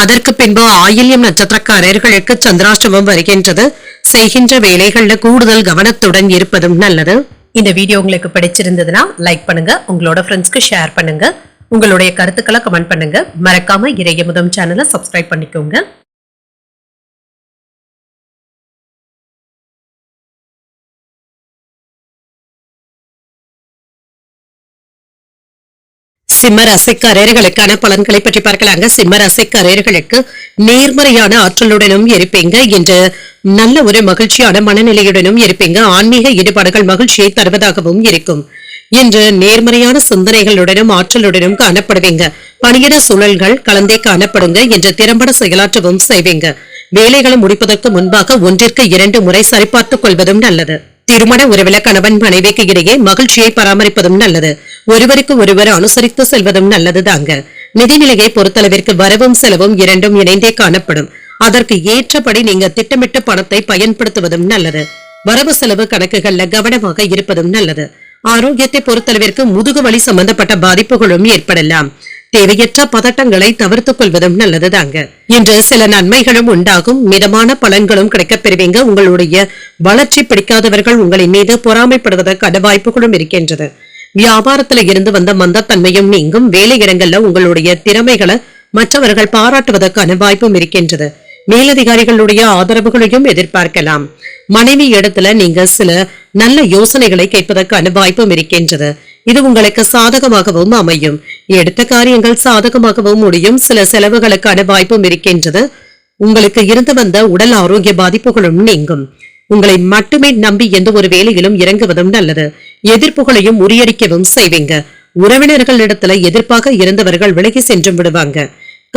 அதற்கு பின்பு ஆயில்யம் நட்சத்திரக்காரர்களுக்கு சந்திராஷ்டமம் வருகின்றது. செய்கின்ற வேலைகள்ல கூடுதல் கவனத்துடன் இருப்பதும் நல்லது. இந்த வீடியோ உங்களுக்கு பிடிச்சிருந்ததுன்னா லைக் பண்ணுங்க. உங்களோட ஃப்ரெண்ட்ஸ்க்கு ஷேர் பண்ணுங்க. உங்களுடைய கருத்துக்களை கமெண்ட் பண்ணுங்க. மறக்காம இறையமுதம் சேனலை சப்ஸ்கிரைப் பண்ணிக்கோங்க. சிம்ம ராசிக்காரர்களுக்கான பலன்களை பற்றி பார்க்கலாங்க. சிம்ம ராசிக்காரர்களுக்கு நேர்மறையான ஆற்றலுடனும் இருப்பீங்க. என்று நல்ல ஒரு மகிழ்ச்சியான மனநிலையுடனும் இருப்பீங்க. ஆன்மீக ஈடுபாடுகள் மகிழ்ச்சியை தருவதாகவும் இருக்கும். இன்று நேர்மறையான சிந்தனைகளுடனும் ஆற்றலுடனும் காணப்படுவீங்க. பணியிட சூழல்கள் கலந்தே காணப்படுங்க. என்று திறம்பட செயலாற்றவும் செய்வீங்க. வேலைகளை முடிப்பதற்கு முன்பாக 1ற்கு 2 முறை சரிபார்த்துக் கொள்வதும் நல்லது. திருமண உறவில கணவன் மனைவிக்கு இடையே மகிழ்ச்சியை பராமரிப்பதும் நல்லது. ஒருவருக்கு ஒருவர் அனுசரித்து செல்வதும் நல்லது தாங்க. நிதிநிலையை பொறுத்தளவிற்கு வரவும் செலவும் இரண்டும் இணைந்தே காணப்படும். அதற்கு ஏற்றபடி நீங்க திட்டமிட்டு பணத்தை பயன்படுத்துவதும் நல்லது. வரவு செலவு கணக்குகள்ல கவனமாக இருப்பதும் நல்லது. ஆரோக்கியத்தை பொறுத்தளவிற்கு முதுகு வலி சம்பந்தப்பட்ட பாதிப்புகளும் ஏற்படலாம். தேவையற்ற பதட்டங்களை தவிர்த்துக் கொள்வதும் நல்லதுதாங்க. இன்று சில நன்மைகளும் உண்டாகும். மிதமான பலன்களும் கிடைக்கப் பெறுவீங்க. உங்களுடைய வளர்ச்சி பிடிக்காதவர்கள் உங்களின் மீது பொறாமைப்படுவதற்கான வாய்ப்புகளும் இருக்கின்றது. வியாபாரத்துல இருந்து வந்த மந்தத்தன்மையும் நீங்கும். வேலை இடங்கள்ல உங்களுடைய திறமைகளை மற்றவர்கள் பாராட்டுவதற்கான வாய்ப்பும் இருக்கின்றது. மேலதிகாரிகளுடைய ஆதரவுகளையும் எதிர்பார்க்கலாம். மனைவி இடத்துல நீங்க சில நல்ல யோசனைகளை கேட்பதற்கான வாய்ப்பும் இருக்கின்றது. இது உங்களுக்கு சாதகமாகவும் அமையும். எடுத்த காரியங்கள் சாதகமாகவும் முடியும். சில செலவுகளுக்கான வாய்ப்பும் இருக்கின்றது. உங்களுக்கு இருந்து வந்த உடல் ஆரோக்கிய பாதிப்புகளும் நீங்கும். உங்களை மட்டுமே நம்பி எந்த ஒரு வேலையிலும் இறங்குவதும் நல்லது. எதிர்ப்புகளையும் முறியடிக்கவும் செய்வீங்க. உறவினர்களிடத்துல எதிர்ப்பாக இருந்தவர்கள் விலகி சென்று விடுவாங்க.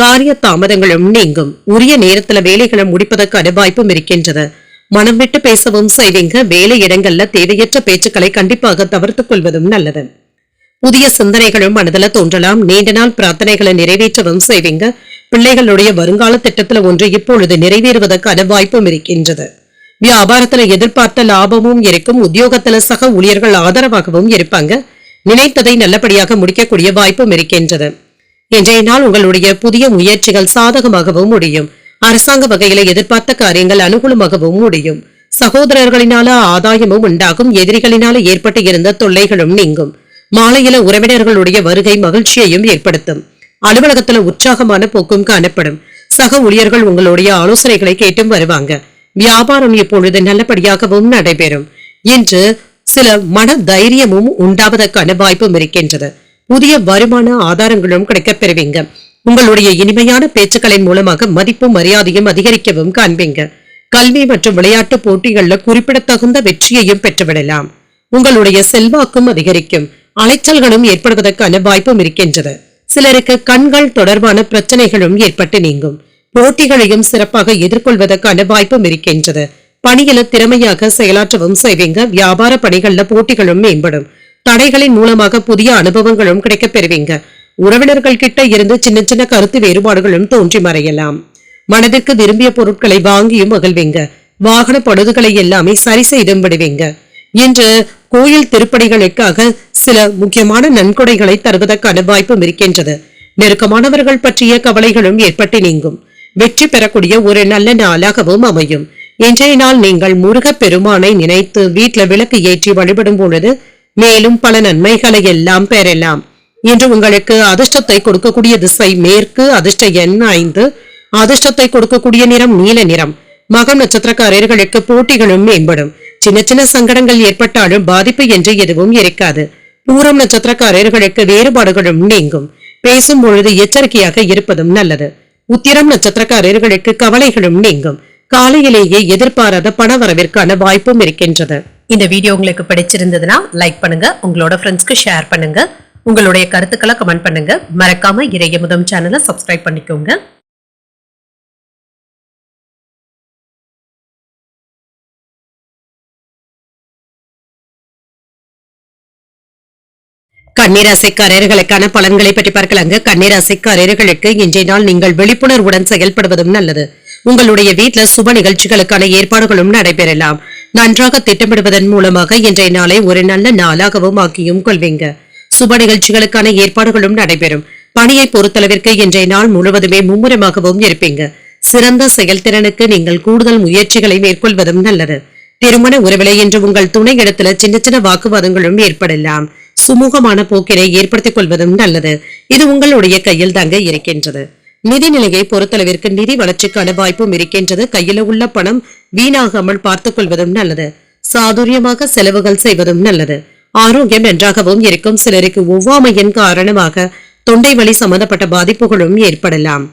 காரிய தாமதங்களும் நீங்கும். உரிய நேரத்துல வேலைகளை முடிப்பதற்கான வாய்ப்பும் இருக்கின்றது. மனம் விட்டு பேசவும் செய்வீங்க. வேலை இடங்கள்ல தேவையற்ற பேச்சுக்களை கண்டிப்பாக தவிர்த்துக் கொள்வதும் நல்லது. புதிய சிந்தனைகளும் மனதில தோன்றலாம். நீண்ட நாள் பிரார்த்தனைகளை நிறைவேற்றவும் செய்வீங்க. பிள்ளைகளுடைய வருங்கால திட்டத்துல ஒன்று இப்பொழுது நிறைவேறுவதற்கான வாய்ப்பும் இருக்கின்றது. வியாபாரத்துல எதிர்பார்த்த லாபமும் இருக்கும். உத்தியோகத்துல சக ஊழியர்கள் ஆதரவாகவும் இருப்பாங்க. நினைத்ததை நல்லபடியாக முடிக்கக்கூடிய வாய்ப்பும் இருக்கின்றது. இன்றைய நாள் உங்களுடைய புதிய முயற்சிகள் சாதகமாகவும் முடியும். அரசாங்க வகையில எதிர்பார்த்த காரியங்கள் அனுகூலமாகவும் முடியும். சகோதரர்களினால ஆதாயமும் உண்டாகும். எதிரிகளினால ஏற்பட்டு இருந்த தொல்லைகளும் நீங்கும். மாலையில உறவினர்களுடைய வருகை மகிழ்ச்சியையும் ஏற்படுத்தும். அலுவலகத்துல உற்சாகமான போக்கும் காணப்படும். சக ஊழியர்கள் உங்களுடைய ஆலோசனைகளை கேட்டும் வருவாங்க. வியாபாரம் இப்பொழுது நல்லபடியாகவும் நடைபெறும். இன்று சில மன தைரியமும் உண்டாவதற்கான வாய்ப்பும் இருக்கின்றது. புதிய வருமான ஆதாரங்களும் கிடைக்கப் பெறுவீங்க. உங்களுடைய இனிமையான பேச்சுக்களின் மூலமாக மதிப்பும் மரியாதையும் அதிகரிக்கவும் காண்பீங்க. கல்வி மற்றும் விளையாட்டு போட்டிகள்ல குறிப்பிடத்தகுந்த வெற்றியையும் பெற்றுவிடலாம். உங்களுடைய செல்வாக்கும் அதிகரிக்கும். அலைச்சல்களும் ஏற்படுவதற்கான வாய்ப்பும் இருக்கின்றது. சிலருக்கு கண்கள் தொடர்பான பிரச்சனைகளும் ஏற்பட்டு நீங்கும். போட்டிகளையும் சிறப்பாக எதிர்கொள்வதற்கான வாய்ப்பும் இருக்கின்றது. பணியில திறமையாக செயலாற்றவும் செய்வீங்க. வியாபார பணிகள்ல போட்டிகளும் மேம்படும். தடைகளின் மூலமாக புதிய அனுபவங்களும் கிடைக்கப் பெறுவீங்க. உறவினர்கள் கிட்ட இருந்து சின்ன சின்ன கருத்து வேறுபாடுகளும் தோன்றி மறையலாம். மனதிற்கு விரும்பிய பொருட்களை வாங்கியும் மகிழ்வீங்க. வாகன பழுதுகளை எல்லாமே சரி செய்தும் விடுவீங்க. இன்று கோயில் திருப்பணிகளுக்காக சில முக்கியமான நன்கொடைகளை தருவதற்கான வாய்ப்பும் இருக்கின்றது. நெருக்கமானவர்கள் பற்றிய கவலைகளும் ஏற்பட்டு நீங்கும். வெற்றி பெறக்கூடிய ஒரு நல்ல நாளாகவும் அமையும். இன்றைய நாள் நீங்கள் முருகப் பெருமானை நினைத்து வீட்டில் விளக்கு ஏற்றி வழிபடும் பொழுது மேலும் பல நன்மைகளை எல்லாம் பெறலாம். இன்று உங்களுக்கு அதிர்ஷ்டத்தை கொடுக்கக்கூடிய திசை மேற்கு. அதிர்ஷ்ட எண் 5. அதிர்ஷ்டத்தை கொடுக்கக்கூடிய நிறம் நீல நிறம். மகம் நட்சத்திரக்காரர்களுக்கு போட்டிகளும் மேம்படும். சின்ன சின்ன சங்கடங்கள் ஏற்பட்டாலும் பாதிப்பு என்று எதுவும் இருக்காது. பூரம் நட்சத்திரக்காரர்களுக்கு வேறுபாடுகளும் நீங்கும். பேசும் பொழுது எச்சரிக்கையாக இருப்பதும் நல்லது. உத்திரம் நட்சத்திரக்காரர்களுக்கு கவலைகளும் நீங்கும். காலையிலேயே எதிர்பாராத பண வரவிற்கான வாய்ப்பும் இருக்கின்றது. இந்த வீடியோ உங்களுக்கு பிடிச்சிருந்ததுன்னா லைக் பண்ணுங்க. உங்களோட ஃப்ரெண்ட்ஸ்க்கு ஷேர் பண்ணுங்க. உங்களுடைய கருத்துக்களை கமெண்ட் பண்ணுங்க. மறக்காம இறையமுதம் சேனலை சப்ஸ்கிரைப் பண்ணிக்கோங்க. கன்னிராசிக்காரர்களுக்கான பலன்களை பற்றி பார்க்கலாங்க. கன்னிராசிக்காரர்களுக்கு இன்றைய நாள் நீங்கள் விழிப்புணர்வுடன் செயல்படுவதும் நல்லது. உங்களுடைய வீட்டில் சுப நிகழ்ச்சிகளுக்கான ஏற்பாடுகளும் நடைபெறலாம். நன்றாக திட்டமிடுவதன் மூலமாக இன்றைய நாளை ஒரு நல்ல நாளாகவும் ஆக்கியும் கொள்வீங்க. சுப நிகழ்ச்சிகளுக்கான ஏற்பாடுகளும் நடைபெறும். பணியை பொறுத்தளவிற்கு இன்றைய நாள் முழுவதுமே மும்முரமாகவும் இருப்பீங்க. சிறந்த செயல்திறனுக்கு நீங்கள் கூடுதல் முயற்சிகளை மேற்கொள்வதும் நல்லது. திருமண உறவிலை என்று உங்கள் துணை இடத்துல சின்ன சின்ன வாக்குவாதங்களும் ஏற்படலாம். சுமூகமான போக்கினை ஏற்படுத்திக் கொள்வதும் நல்லது. இது உங்களுடைய கையில் தாங்க இருக்கின்றது. நிதிநிலையை பொறுத்தளவிற்கு நிதி வளர்ச்சிக்கான வாய்ப்பும் இருக்கின்றது. கையில உள்ள பணம் வீணாகாமல் பார்த்துக் கொள்வதும் நல்லது. சாதுரியமாக செலவுகள் செய்வதும் நல்லது. ஆரோக்கியம் நன்றாகவும் இருக்கும். சிலருக்கு ஒவ்வாமையின் காரணமாக தொண்டை வலி சம்பந்தப்பட்ட பாதிப்புகளும் ஏற்படலாம்.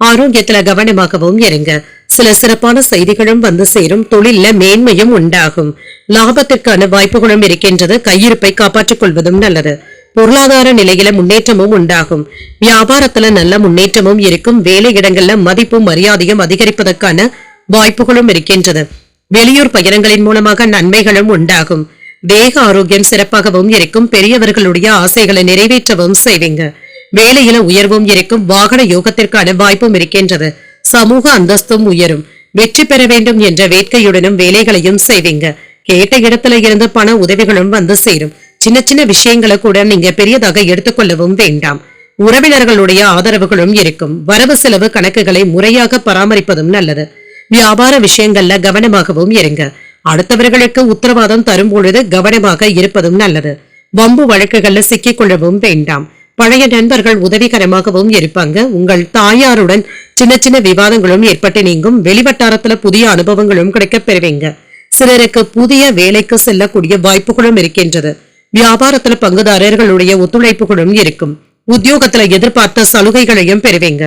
ஆரோக்கியத்துல கவனமாகவும் இருங்க. சில சிறப்பான செய்திகளும் வந்து சேரும். தொழில மேன்மையும் உண்டாகும். லாபத்திற்கான வாய்ப்புகளும் இருக்கின்றது. கையிருப்பை காப்பாற்றிக் கொள்வதும் நல்லது. பொருளாதார நிலையில முன்னேற்றமும் உண்டாகும். வியாபாரத்துல நல்ல முன்னேற்றமும் இருக்கும். வேலை இடங்கள்ல மதிப்பும் மரியாதையும் அதிகரிப்பதற்கான வாய்ப்புகளும் இருக்கின்றது. வெளியூர் பயணங்களின் மூலமாக நன்மைகளும் உண்டாகும். தேக ஆரோக்கியம் சிறப்பாகவும் இருக்கும். பெரியவர்களுடைய ஆசைகளை நிறைவேற்றவும் செய்வீங்க. வேலையில உயர்வும் இருக்கும். வாகன யோகத்திற்கான வாய்ப்பும் இருக்கின்றது. சமூக அந்தஸ்தும் உயரும். வெற்றி பெற வேண்டும் என்ற வேட்கையுடனும் வேலைகளையும் செய்வீங்க. கேட்ட இடத்துல இருந்து பண உதவிகளும் வந்து சேரும். சின்ன சின்ன விஷயங்களை கூட நீங்க பெரியதாக எடுத்துக்கொள்ளவும் வேண்டாம். உறவினர்களுடைய ஆதரவுகளும் இருக்கும். வரவு செலவு கணக்குகளை முறையாக பராமரிப்பதும் நல்லது. வியாபார விஷயங்கள்ல கவனமாகவும் இருங்க. அடுத்தவர்களுக்கு உத்தரவாதம் தரும் பொழுது கவனமாக இருப்பதும் நல்லது. வம்பு வழக்குகள்ல சிக்கிக் கொள்ளவும் வேண்டாம். பழைய நண்பர்கள் உதவிகரமாகவும் இருப்பாங்க. உங்கள் தாயாருடன் சின்ன சின்ன விவாதங்களும் ஏற்பட்டு நீங்கும். வெளிவட்டாரத்துல புதிய அனுபவங்களும் கிடைக்கப் பெறுவீங்க. சிலருக்கு புதிய வேலைக்கு செல்லக்கூடிய வாய்ப்புகளும் இருக்கின்றது. வியாபாரத்துல பங்குதாரர்களுடைய ஒத்துழைப்புகளும் இருக்கும். உத்தியோகத்துல எதிர்பார்த்த சலுகைகளையும் பெறுவீங்க.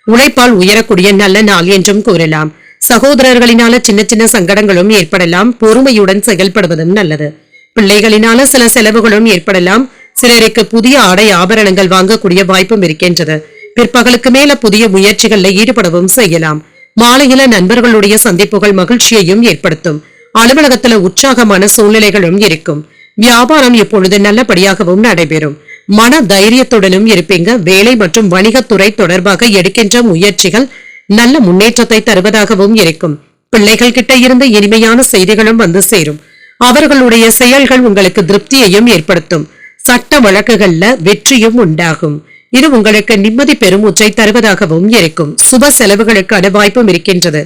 உழைப்பால் உயரக்கூடிய நல்ல நாள் என்றும் கூறலாம். சகோதரர்களினால சின்ன சின்ன சங்கடங்களும் ஏற்படலாம். பொறுமையுடன் செயல்படுவதும் நல்லது. பிள்ளைகளினால சில செலவுகளும் ஏற்படலாம். சிலருக்கு புதிய ஆடை ஆபரணங்கள் வாங்கக்கூடிய வாய்ப்பும் இருக்கின்றது. பிற்பகலுக்கு மேல புதிய முயற்சிகளில் ஈடுபடவும் செய்யலாம். மாலையில நண்பர்களுடைய சந்திப்புகள் மகிழ்ச்சியையும் ஏற்படுத்தும். அலுவலகத்துல உற்சாகமான சூழ்நிலைகளும் இருக்கும். வியாபாரம் இப்பொழுது நல்லபடியாகவும் நடைபெறும். மன தைரியத்துடனும் இருப்பீங்க. வேலை மற்றும் வணிகத்துறை தொடர்பாக எடுக்கின்ற முயற்சிகள் நல்ல முன்னேற்றத்தை தருவதாகவும் இருக்கும். பிள்ளைகள் கிட்ட இருந்து இனிமையான செய்திகளும் வந்து சேரும். அவர்களுடைய செயல்கள் உங்களுக்கு திருப்தியையும் ஏற்படுத்தும். சட்ட வழக்குகள்ல வெற்றியும் உண்டாகும். இது உங்களுக்கு நிம்மதி பெருமூச்சை தருவதாகவும் இருக்கும். சுப செலவுகளுக்கான வாய்ப்பும் இருக்கின்றது.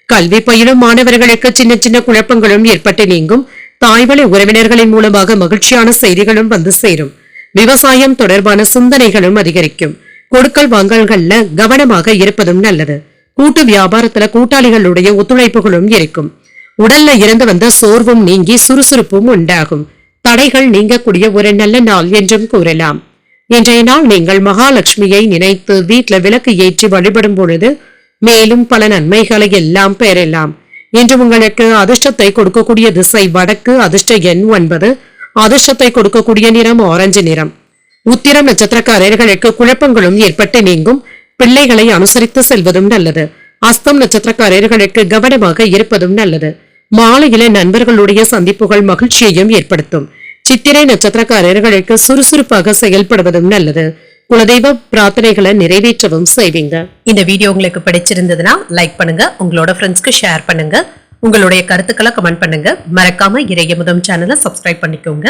கல்வி பயிலும் மாணவர்களுக்கு சின்ன சின்ன குழப்பங்களும் ஏற்பட்டு நீங்கும். தாய்வழி உறவினர்களின் மூலமாக மகிழ்ச்சியான செய்திகளும் வந்து சேரும். விவசாயம் தொடர்பான சிந்தனைகளும் அதிகரிக்கும். கொடுக்கல் வாங்கல்கள்ல கவனமாக இருப்பதும் நல்லது. கூட்டு வியாபாரத்துல கூட்டாளிகளுடைய ஒத்துழைப்புகளும் இருக்கும். உடல்ல இருந்து வந்த சோர்வும் நீங்கி சுறுசுறுப்பும் உண்டாகும். தடைகள் நீங்கக்கூடிய ஒரு நல்ல நாள் என்றும் கூறலாம். இன்றைய நாள் நீங்கள் மகாலட்சுமியை நினைத்து வீட்டுல விளக்கு ஏற்றி வழிபடும் பொழுது மேலும் பல நன்மைகளை எல்லாம் பெறலாம். இன்று உங்களுக்கு அதிர்ஷ்டத்தை கொடுக்கக்கூடிய திசை வடக்கு. அதிர்ஷ்ட எண் 9. அதிர்ஷ்டத்தை கொடுக்கக்கூடிய நிறம் ஆரஞ்சு நிறம். உத்திரம் நட்சத்திரக்காரர்களுக்கு குழப்பங்களும் ஏற்பட்டு நீங்கும். பிள்ளைகளை அனுசரித்து செல்வதும் நல்லது. அஸ்தம் நட்சத்திரக்காரர்களுக்கு கவனமாக இருப்பதும் நல்லது. மாலையில நண்பர்களுடைய சந்திப்புகள் மகிழ்ச்சியையும் ஏற்படுத்தும். சித்திரை நட்சத்திரக்காரர்களுக்கு சுறுசுறுப்பாக செயல்படுவதும் நல்லது. குலதெய்வ பிரார்த்தனைகளை நிறைவேற்றவும் செய்வீங்க. இந்த வீடியோ உங்களுக்கு பிடிச்சிருந்ததுன்னா லைக் பண்ணுங்க. உங்களோட ஃப்ரெண்ட்ஸ்க்கு ஷேர் பண்ணுங்க. உங்களுடைய கருத்துக்களை கமெண்ட் பண்ணுங்க. மறக்காம இறையமுதம் சேனலை சப்ஸ்கிரைப் பண்ணிக்கோங்க.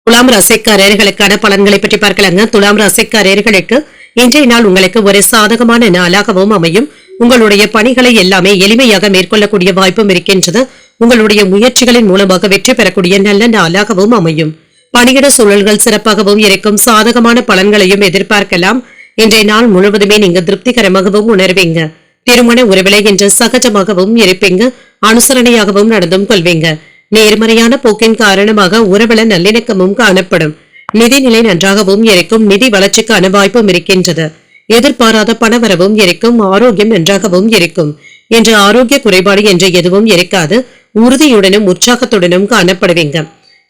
துலாம் ராசிக்காரர்களுக்கான பலன்களை பற்றி பார்க்கலாங்க. துலாம் ராசிக்காரர்களுக்கு இன்றைய நாள் உங்களுக்கு ஒரு சாதகமான நாளாகவும் அமையும். உங்களுடைய பணிகளை எல்லாமே எளிமையாக மேற்கொள்ளக்கூடிய வாய்ப்பும் இருக்கின்றது. உங்களுடைய முயற்சிகளின் மூலமாக வெற்றி பெறக்கூடிய நல்ல நாளாகவும் அமையும். பணியிட சூழல்கள் சிறப்பாகவும் இருக்கும். சாதகமான பலன்களையும் எதிர்பார்க்கலாம். இன்றைய நாள் முழுவதுமே நீங்க திருப்திகரமாகவும் உணர்வீங்க. திருமண உறவிலை என்று சகஜமாகவும் இருப்பீங்க. அனுசரணையாகவும் நடந்தும் கொள்வீங்க. நேர்மறையான போக்கின் காரணமாக உறவுல நல்லிணக்கமும் காணப்படும். நிதிநிலை நன்றாகவும் இருக்கும். நிதி வளர்ச்சிக்கான வாய்ப்பும் இருக்கின்றது. எதிர்பாராத பணவரவும் இருக்கும். ஆரோக்கியம் நன்றாகவும் இருக்கும். என்று ஆரோக்கிய குறைபாடு என்று எதுவும் இருக்காது. உறுதியுடனும் உற்சாகத்துடனும் காணப்படுவீங்க.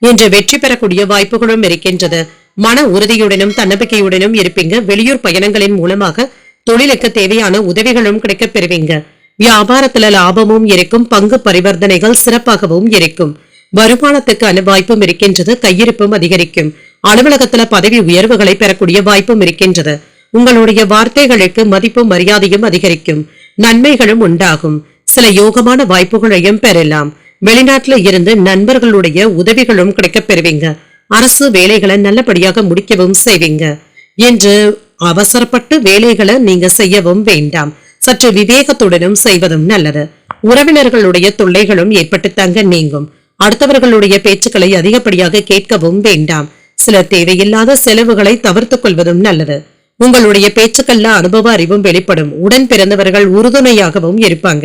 என்று வெற்றி பெறக்கூடிய வாய்ப்புகளும் இருக்கின்றது. மன உறுதியுடனும் தன்னம்பிக்கையுடனும் இருப்பீங்க. வெளியூர் பயணங்களின் மூலமாக தொழிலுக்கு தேவையான உதவிகளும் கிடைக்கப் பெறுவீங்க. வியாபாரத்துல லாபமும் இருக்கும். பங்கு பரிவர்த்தனைகள் சிறப்பாகவும் இருக்கும். வருமானத்துக்கான வாய்ப்பும் இருக்கின்றது. கையிருப்பும் அதிகரிக்கும். அலுவலகத்துல பதவி உயர்வுகளை பெறக்கூடிய வாய்ப்பும் இருக்கின்றது. உங்களுடைய வார்த்தைகளுக்கு மதிப்பும் மரியாதையும் அதிகரிக்கும். நன்மைகளும் உண்டாகும். சில யோகமான வாய்ப்புகளையும் பெறலாம். வெளிநாட்டுல இருந்து நண்பர்களுடைய உதவிகளும் கிடைக்கப் பெறுவீங்க. அரசு வேலைகளை நல்லபடியாக முடிக்கவும் செய்வீங்க. என்று அவசரப்பட்டு வேலைகளை நீங்க செய்யவும் வேண்டாம். சற்று விவேகத்துடனும் செய்வதும் நல்லது. உறவினர்களுடைய தொல்லைகளும் ஏற்பட்டு தங்க நீங்கும். அடுத்தவர்களுடைய பேச்சுக்களை அதிகப்படியாக கேட்கவும் வேண்டாம். சில தேவையில்லாத செலவுகளை தவிர்த்துக் கொள்வதும் நல்லது. உங்களுடைய பேச்சுக்கள்ல அனுபவ அறிவும் வெளிப்படும். உடன் பிறந்தவர்கள் உறுதுணையாகவும் இருப்பாங்க.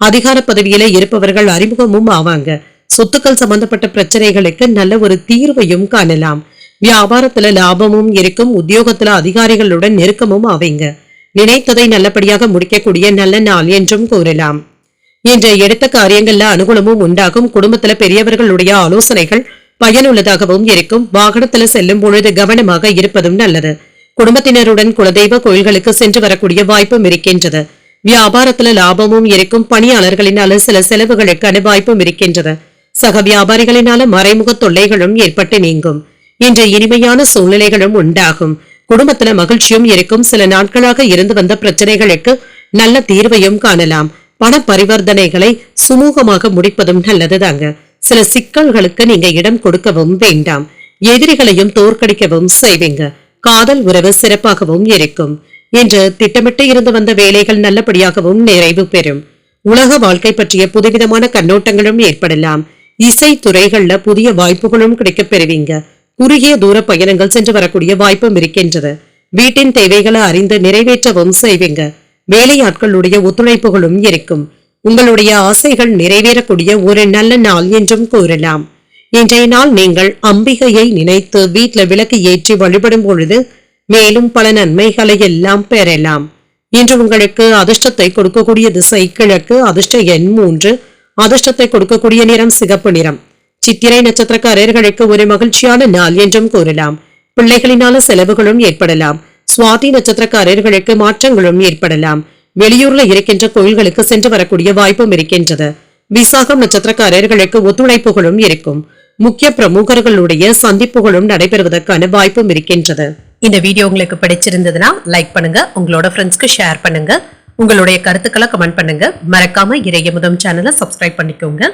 அதிகார பதவியில இருப்பவர்கள் அறிமுகமும் ஆவாங்க. சொத்துக்கள் சம்பந்தப்பட்ட பிரச்சனைகளுக்கு நல்ல ஒரு தீர்வையும் காணலாம். வியாபாரத்துல லாபமும் இருக்கும். உத்தியோகத்துல அதிகாரிகளுடன் நெருக்கமும் ஆவீங்க. நினைத்ததை நல்லபடியாக முடிக்கக்கூடிய நல்ல நாள் என்றும் கூறலாம். இன்று எடுத்த காரியங்கள்ல அனுகூலமும் உண்டாகும். குடும்பத்துல பெரியவர்களுடைய ஆலோசனைகள் பயனுள்ளதாகவும் இருக்கும். வாகனத்துல செல்லும் பொழுது கவனமாக இருப்பதும் நல்லது. குடும்பத்தினருடன் குலதெய்வ கோயில்களுக்கு சென்று வரக்கூடிய வாய்ப்பும் இருக்கின்றது. வியாபாரத்துல லாபமும் இருக்கும். பணியாளர்களினால சில செலவுகளுக்கான வாய்ப்பும் இருக்கின்றது. சக வியாபாரிகளினால மறைமுக தொல்லைகளும் ஏற்பட்டு நீங்கும். இன்று இனிமையான சூழ்நிலைகளும் உண்டாகும். குடும்பத்துல மகிழ்ச்சியும் இருக்கும். சில நாட்களாக இருந்து வந்த பிரச்சனைகளுக்கு நல்ல தீர்வையும் காணலாம். பண பரிவர்த்தனைகளை சுமூகமாக முடிப்பதும் நல்லதுதாங்க. சில சிக்கல்களுக்கு நீங்க இடம் கொடுக்கவும் வேண்டாம். எதிரிகளையும் தோற்கடிக்கவும் செய்வீங்க. காதல் உறவு சிறப்பாகவும் இருக்கும். என்று திட்டமிட்டு இருந்து வந்த வேலைகள் நல்லபடியாகவும் நிறைவு பெறும். உலக வாழ்க்கை பற்றிய புதுவிதமான கண்ணோட்டங்களும் ஏற்படலாம். இசை துறைகள்ல புதிய வாய்ப்புகளும் கிடைக்கப் பெறுவீங்க. குறுகிய தூர பயணங்கள் சென்று வரக்கூடிய வாய்ப்பும் இருக்கின்றது. வீட்டின் தேவைகளை அறிந்து நிறைவேற்றவும் செய்வீங்க. வேலையாட்களுடைய ஒத்துழைப்புகளும் இருக்கும். உங்களுடைய ஆசைகள் நிறைவேறக்கூடிய ஒரு நல்ல நாள் என்றும் கூறலாம். இன்றைய நாள் நீங்கள் அம்பிகையை நினைத்து வீட்டுல விளக்கு ஏற்றி வழிபடும் பொழுது மேலும் பல நன்மைகளை எல்லாம் பெறலாம். இன்று உங்களுக்கு அதிர்ஷ்டத்தை கொடுக்கக்கூடிய திசை கிழக்கு. அதிர்ஷ்ட எண் 3. அதிர்ஷ்டத்தை கொடுக்கக்கூடிய நிறம் சிகப்பு நிறம். சித்திரை நட்சத்திரக்காரர்களுக்கு ஒரு மகிழ்ச்சியான நாள் என்றும் கூறலாம். பிள்ளைகளினால செலவுகளும் ஏற்படலாம். சுவாதி நட்சத்திரக்காரர்களுக்கு மாற்றங்களும் ஏற்படலாம். வெளியூர்ல இருக்கின்ற கோயில்களுக்கு சென்று வரக்கூடிய வாய்ப்பும் இருக்கின்றது. விசாகம் நட்சத்திரக்காரர்களுக்கு ஒத்துழைப்புகளும் இருக்கும். முக்கிய பிரமுகர்களுடைய சந்திப்புகளும் நடைபெறுவதற்கான வாய்ப்பும் இருக்கின்றது. இந்த வீடியோ உங்களுக்கு பிடிச்சிருந்ததுன்னா லைக் பண்ணுங்க, உங்களோட ஃப்ரெண்ட்ஸ்க்கு ஷேர் பண்ணுங்க, உங்களுடைய கருத்துக்களை கமெண்ட் பண்ணுங்க. மறக்காம இறையமுதம் சேனலை சப்ஸ்கிரைப் பண்ணிக்கோங்க.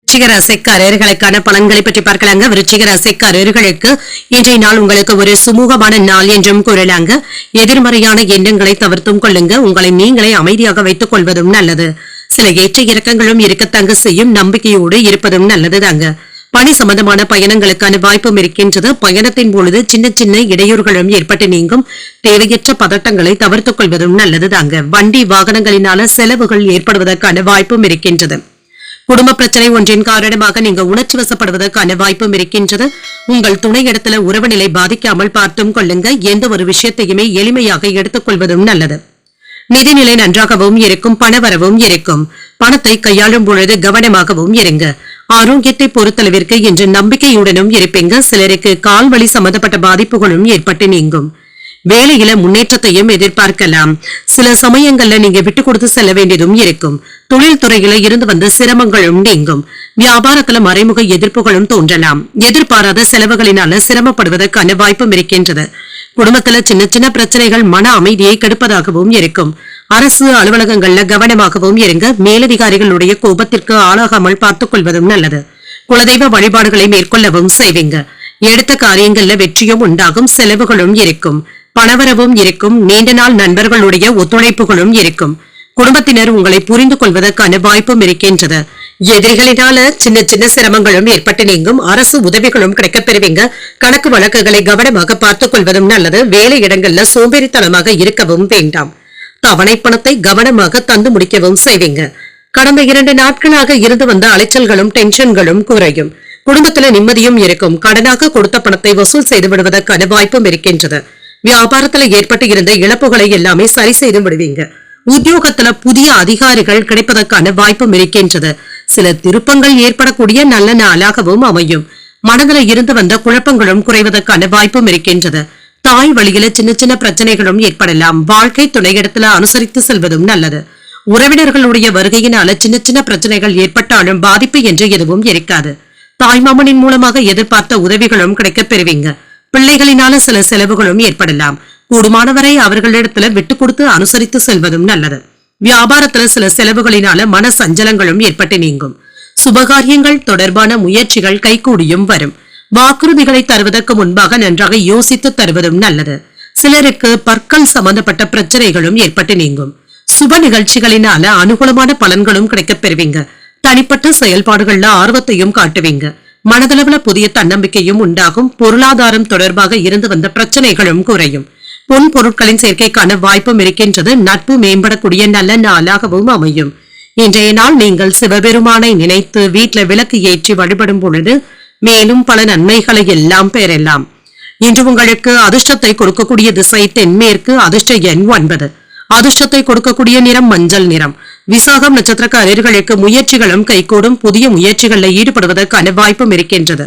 விருச்சிக ராசிக்காரர்களுக்கான பலன்களை பற்றி பார்க்கலாங்க. விருச்சிக ராசிக்காரர்களுக்கு இன்றைய நாள் உங்களுக்கு ஒரு சுமூகமான நாள் என்றும் கூறலாங்க. எதிர்மறையான எண்ணங்களை தவிர்த்தும் கொள்ளுங்க. உங்களை நீங்களே அமைதியாக வைத்துக் கொள்வதும் நல்லது. சில ஏற்ற இறக்கங்களும் இருக்கத்தங்க செய்யும். நம்பிக்கையோடு இருப்பதும் நல்லதுதாங்க. பணி சம்பந்தமான பயணங்களுக்கான வாய்ப்பும் இருக்கின்றது. பயணத்தின் பொழுது சின்ன சின்ன இடையூறுகளும் ஏற்பட்டு நீங்கும். தேவையற்ற பதட்டங்களை தவிர்த்துக் கொள்வதும் நல்லதுதாங்க. வண்டி வாகனங்களினால செலவுகள் ஏற்படுவதற்கான வாய்ப்பும் இருக்கின்றது. குடும்ப பிரச்சனை ஒன்றின் காரணமாக நீங்க உணர்ச்சி வசப்படுவதற்கான வாய்ப்பும் இருக்கின்றது. உங்கள் துணை இடத்துல உறவு நிலை பாதிக்காமல் பார்த்தும் கொள்ளுங்க. எந்த ஒரு விஷயத்தையுமே எளிமையாக எடுத்துக் கொள்வதும் நல்லது. நிதிநிலை நன்றாகவும் இருக்கும். பணவரவும் இருக்கும். பணத்தை கையாளும் பொழுது கவனமாகவும் இருங்க. ஆரோக்கியத்தை பொறுத்தளவிற்கு இன்று நம்பிக்கையுடனும் இருப்பீங்க. சிலருக்கு கால்வலி சம்பந்தப்பட்ட பாதிப்புகளும் ஏற்பட்டு நீங்கும். வேலையில முன்னேற்றத்தையும் எதிர்பார்க்கலாம். சில சமயங்கள்ல நீங்க விட்டு கொடுத்து செல்ல வேண்டியதும் இருக்கும். தொழில் துறையில இருந்து வந்த சிரமங்களும் நீங்கும். வியாபாரத்துல மறைமுக எதிர்ப்புகளும் தோன்றலாம். எதிர்பாராத செலவுகளினால சிரமப்படுவதற்கான வாய்ப்பும் இருக்கின்றது. குடும்பத்துல சின்ன சின்ன பிரச்சனைகள் மன அமைதியை கெடுப்பதாகவும் இருக்கும். அரசு அலுவலகங்கள்ல கவனமாகவும் இருங்க. மேலதிகாரிகளுடைய கோபத்திற்கு ஆளாகாமல் பார்த்துக் கொள்வதும் நல்லது. குலதெய்வ வழிபாடுகளை மேற்கொள்ளவும் செய்வீங்க. எடுத்த காரியங்கள்ல வெற்றியும் உண்டாகும். செலவுகளும் இருக்கும். பணவரவும் இருக்கும். நீண்ட நாள் நண்பர்களுடைய ஒத்துழைப்புகளும் இருக்கும். குடும்பத்தினர் உங்களை புரிந்து கொள்வதற்கான வாய்ப்பும் இருக்கின்றது. எதிரிகளினால சின்ன சின்ன சிரமங்களும் ஏற்பட்டு நீங்கும். அரசு உதவிகளும் கிடைக்கப் பெறுவீங்க. கணக்கு வழக்குகளை கவனமாக பார்த்துக் கொள்வதும் நல்லது. வேலை இடங்கள்ல சோம்பேறித்தனமாக இருக்கவும் வேண்டாம். தவணை பணத்தை கவனமாக தந்து முடிக்கவும் செய்வீங்க. கடந்த 2 நாட்களாக இருந்து வந்த அலைச்சல்களும் டென்ஷன்களும் குறையும். குடும்பத்துல நிம்மதியும் இருக்கும். கடனாக கொடுத்த பணத்தை வசூல் செய்து விடுவதற்கான வாய்ப்பும் இருக்கின்றது. வியாபாரத்துல ஏற்பட்டு இருந்த இழப்புகளை எல்லாமே சரி செய்து விடுவீங்க. உத்தியோகத்துல புதிய அதிகாரிகள் கிடைப்பதற்கான வாய்ப்பும் இருக்கின்றது. சில திருப்பங்கள் ஏற்படக்கூடிய நல்ல நாளாகவும் அமையும். மனதில் இருந்து வந்த குழப்பங்களும் குறைவதற்கான வாய்ப்பும் இருக்கின்றது. தாய் வழியில சின்ன சின்ன பிரச்சனைகளும் ஏற்படலாம். வாழ்க்கை துணையிடத்துல அனுசரித்து செல்வதும் நல்லது. உறவினர்களுடைய வருகையினால சின்ன சின்ன பிரச்சனைகள் ஏற்பட்டாலும் பாதிப்பு என்று எதுவும் இருக்காது. தாய்மாமனின் மூலமாக எதிர்பார்த்த உதவிகளும் கிடைக்கப் பெறுவீங்க. பிள்ளைகளினால சில செலவுகளும் ஏற்படலாம். கூடுமானவரை அவர்களிடத்துல விட்டு கொடுத்து அனுசரித்து செல்வதும் நல்லது. வியாபாரத்துல சில செலவுகளினால மன சஞ்சலங்களும் ஏற்பட்டு நீங்கும். சுபகாரியங்கள் தொடர்பான முயற்சிகள் கைகூடியும் வரும். வாக்குறுதிகளை தருவதற்கு முன்பாக நன்றாக யோசித்து தருவதும் நல்லது. சிலருக்கு பற்கள் சம்பந்தப்பட்ட பிரச்சனைகளும் ஏற்பட்டு நீங்கும். சுப நிகழ்ச்சிகளினால அனுகூலமான பலன்களும் கிடைக்கப் பெறுவீங்க. தனிப்பட்ட செயல்பாடுகள்ல ஆர்வத்தையும் காட்டுவீங்க. மனதளவுல புதிய தன்னம்பிக்கையும் உண்டாகும். பொருளாதாரம் தொடர்பாக இருந்து வந்த பிரச்சனைகளும் குறையும். பொன் பொருட்களின் சேர்க்கைக்கான வாய்ப்பும் இருக்கின்றது. நட்பு மேம்படக்கூடிய நல்ல நாளாகவும் அமையும். இன்றைய நாள் நீங்கள் சிவபெருமானை நினைத்து வீட்டுல விளக்கு ஏற்றி வழிபடும் பொழுது மேலும் பல நன்மைகளை எல்லாம் பெறலாம். இன்று உங்களுக்கு அதிர்ஷ்டத்தை கொடுக்கக்கூடிய திசை தென்மேற்கு. அதிர்ஷ்ட எண் 9. அதிர்ஷ்டத்தை கொடுக்கக்கூடிய நிறம் மஞ்சள் நிறம். விசாகம் நட்சத்திரக்காரர்களுக்கு முயற்சிகளும் கைகூடும். புதிய முயற்சிகளில் ஈடுபடுவதற்கான வாய்ப்பும் இருக்கின்றது.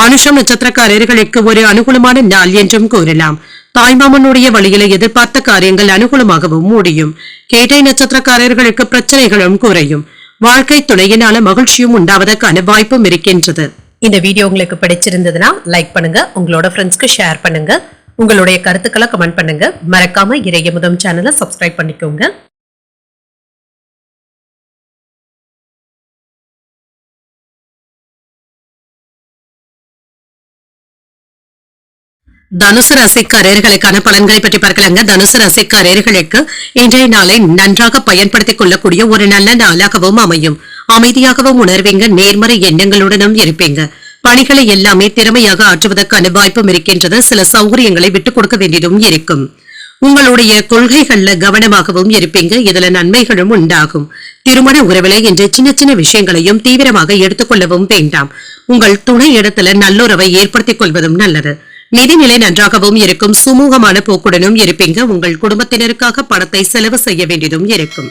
அனுஷம் நட்சத்திரக்காரர்களுக்கு ஒரு அனுகூலமான நாள் என்றும் கூறலாம். தாய்மாமனுடைய வழியில எதிர்பார்த்த காரியங்கள் அனுகூலமாகவும் முடியும். கேட்டை நட்சத்திரக்காரர்களுக்கு பிரச்சனைகளும் குறையும். வாழ்க்கை துணையினால மகிழ்ச்சியும் உண்டாவதற்கான வாய்ப்பும் இருக்கின்றது. இந்த வீடியோ உங்களுக்கு பிடிச்சிருந்ததுன்னா லைக் பண்ணுங்க, உங்களோட ஃப்ரெண்ட்ஸ்க்கு ஷேர் பண்ணுங்க, உங்களுடைய கருத்துக்களை கமெண்ட் பண்ணுங்க. மறக்காம இறையமுதம் சேனலை சப்ஸ்கிரைப் பண்ணிக்கோங்க. தனுசு ராசிக்காரர்களுக்கான பலன்களை பற்றி பார்க்கலாங்க. தனுசு ராசிக்காரர்களுக்கு இன்றைய நாளை நன்றாக பயன்படுத்திக் கொள்ளக்கூடிய ஒரு நல்ல நாளாகவும் அமையும். அமைதியாகவும் உணர்வீங்க. நேர்மறை எண்ணங்களுடனும் இருப்பீங்க. பணிகளை எல்லாமே திறமையாக ஆற்றுவதற்கான வாய்ப்பும் இருக்கின்றது. சில சௌகரியங்களை விட்டுக் கொடுக்க வேண்டியதும் இருக்கும். உங்களுடைய கொள்கைகள்ல கவனமாகவும் இருப்பீங்க. இதுல நன்மைகளும் உண்டாகும். திருமண உறவில இன்று சின்ன சின்ன விஷயங்களையும் தீவிரமாக எடுத்துக்கொள்ளவும் வேண்டாம். உங்கள் துணை இடத்துல நல்லுறவை ஏற்படுத்திக் கொள்வதும் நல்லது. நிதிநிலை நன்றாகவும் இருக்கும். சுமூகமான போக்குடனும் இருப்பீங்க. உங்கள் குடும்பத்தினருக்காக பணத்தை செலவு செய்ய வேண்டியதும் இருக்கும்.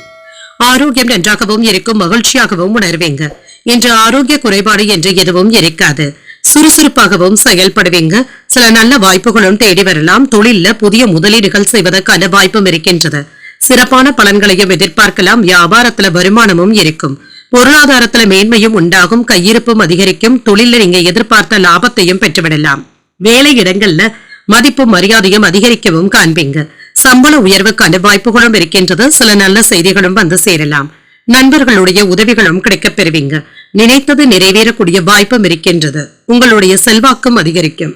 ஆரோக்கியம் நன்றாகவும் இருக்கும். மகிழ்ச்சியாகவும் உணர்வீங்க. இன்று ஆரோக்கிய குறைபாடு என்று எதுவும் இருக்காது. சுறுசுறுப்பாகவும் செயல்படுவீங்க. சில நல்ல வாய்ப்புகளும் தேடி வரலாம். தொழில புதிய முதலீடுகள் செய்வதற்கான வாய்ப்பும் இருக்கின்றது. சிறப்பான பலன்களையும் எதிர்பார்க்கலாம். வியாபாரத்துல வருமானமும் இருக்கும். பொருளாதாரத்துல மேன்மையும் உண்டாகும். கையிருப்பும் அதிகரிக்கும். தொழில நீங்க எதிர்பார்த்த லாபத்தையும் பெற்றுவிடலாம். வேலை இடங்கள்ல மதிப்பும் மரியாதையும் அதிகரிக்கவும் காண்பீங்க. சம்பள உயர்வுக்கான வாய்ப்புகளும் இருக்கின்றது. சில நல்ல செய்திகளும் வந்து சேரலாம். நண்பர்களுடைய உதவிகளும் கிடைக்கப் பெறுவீங்க. நினைத்தது நிறைவேறக்கூடிய வாய்ப்பும் இருக்கின்றது. உங்களுடைய செல்வாக்கும் அதிகரிக்கும்.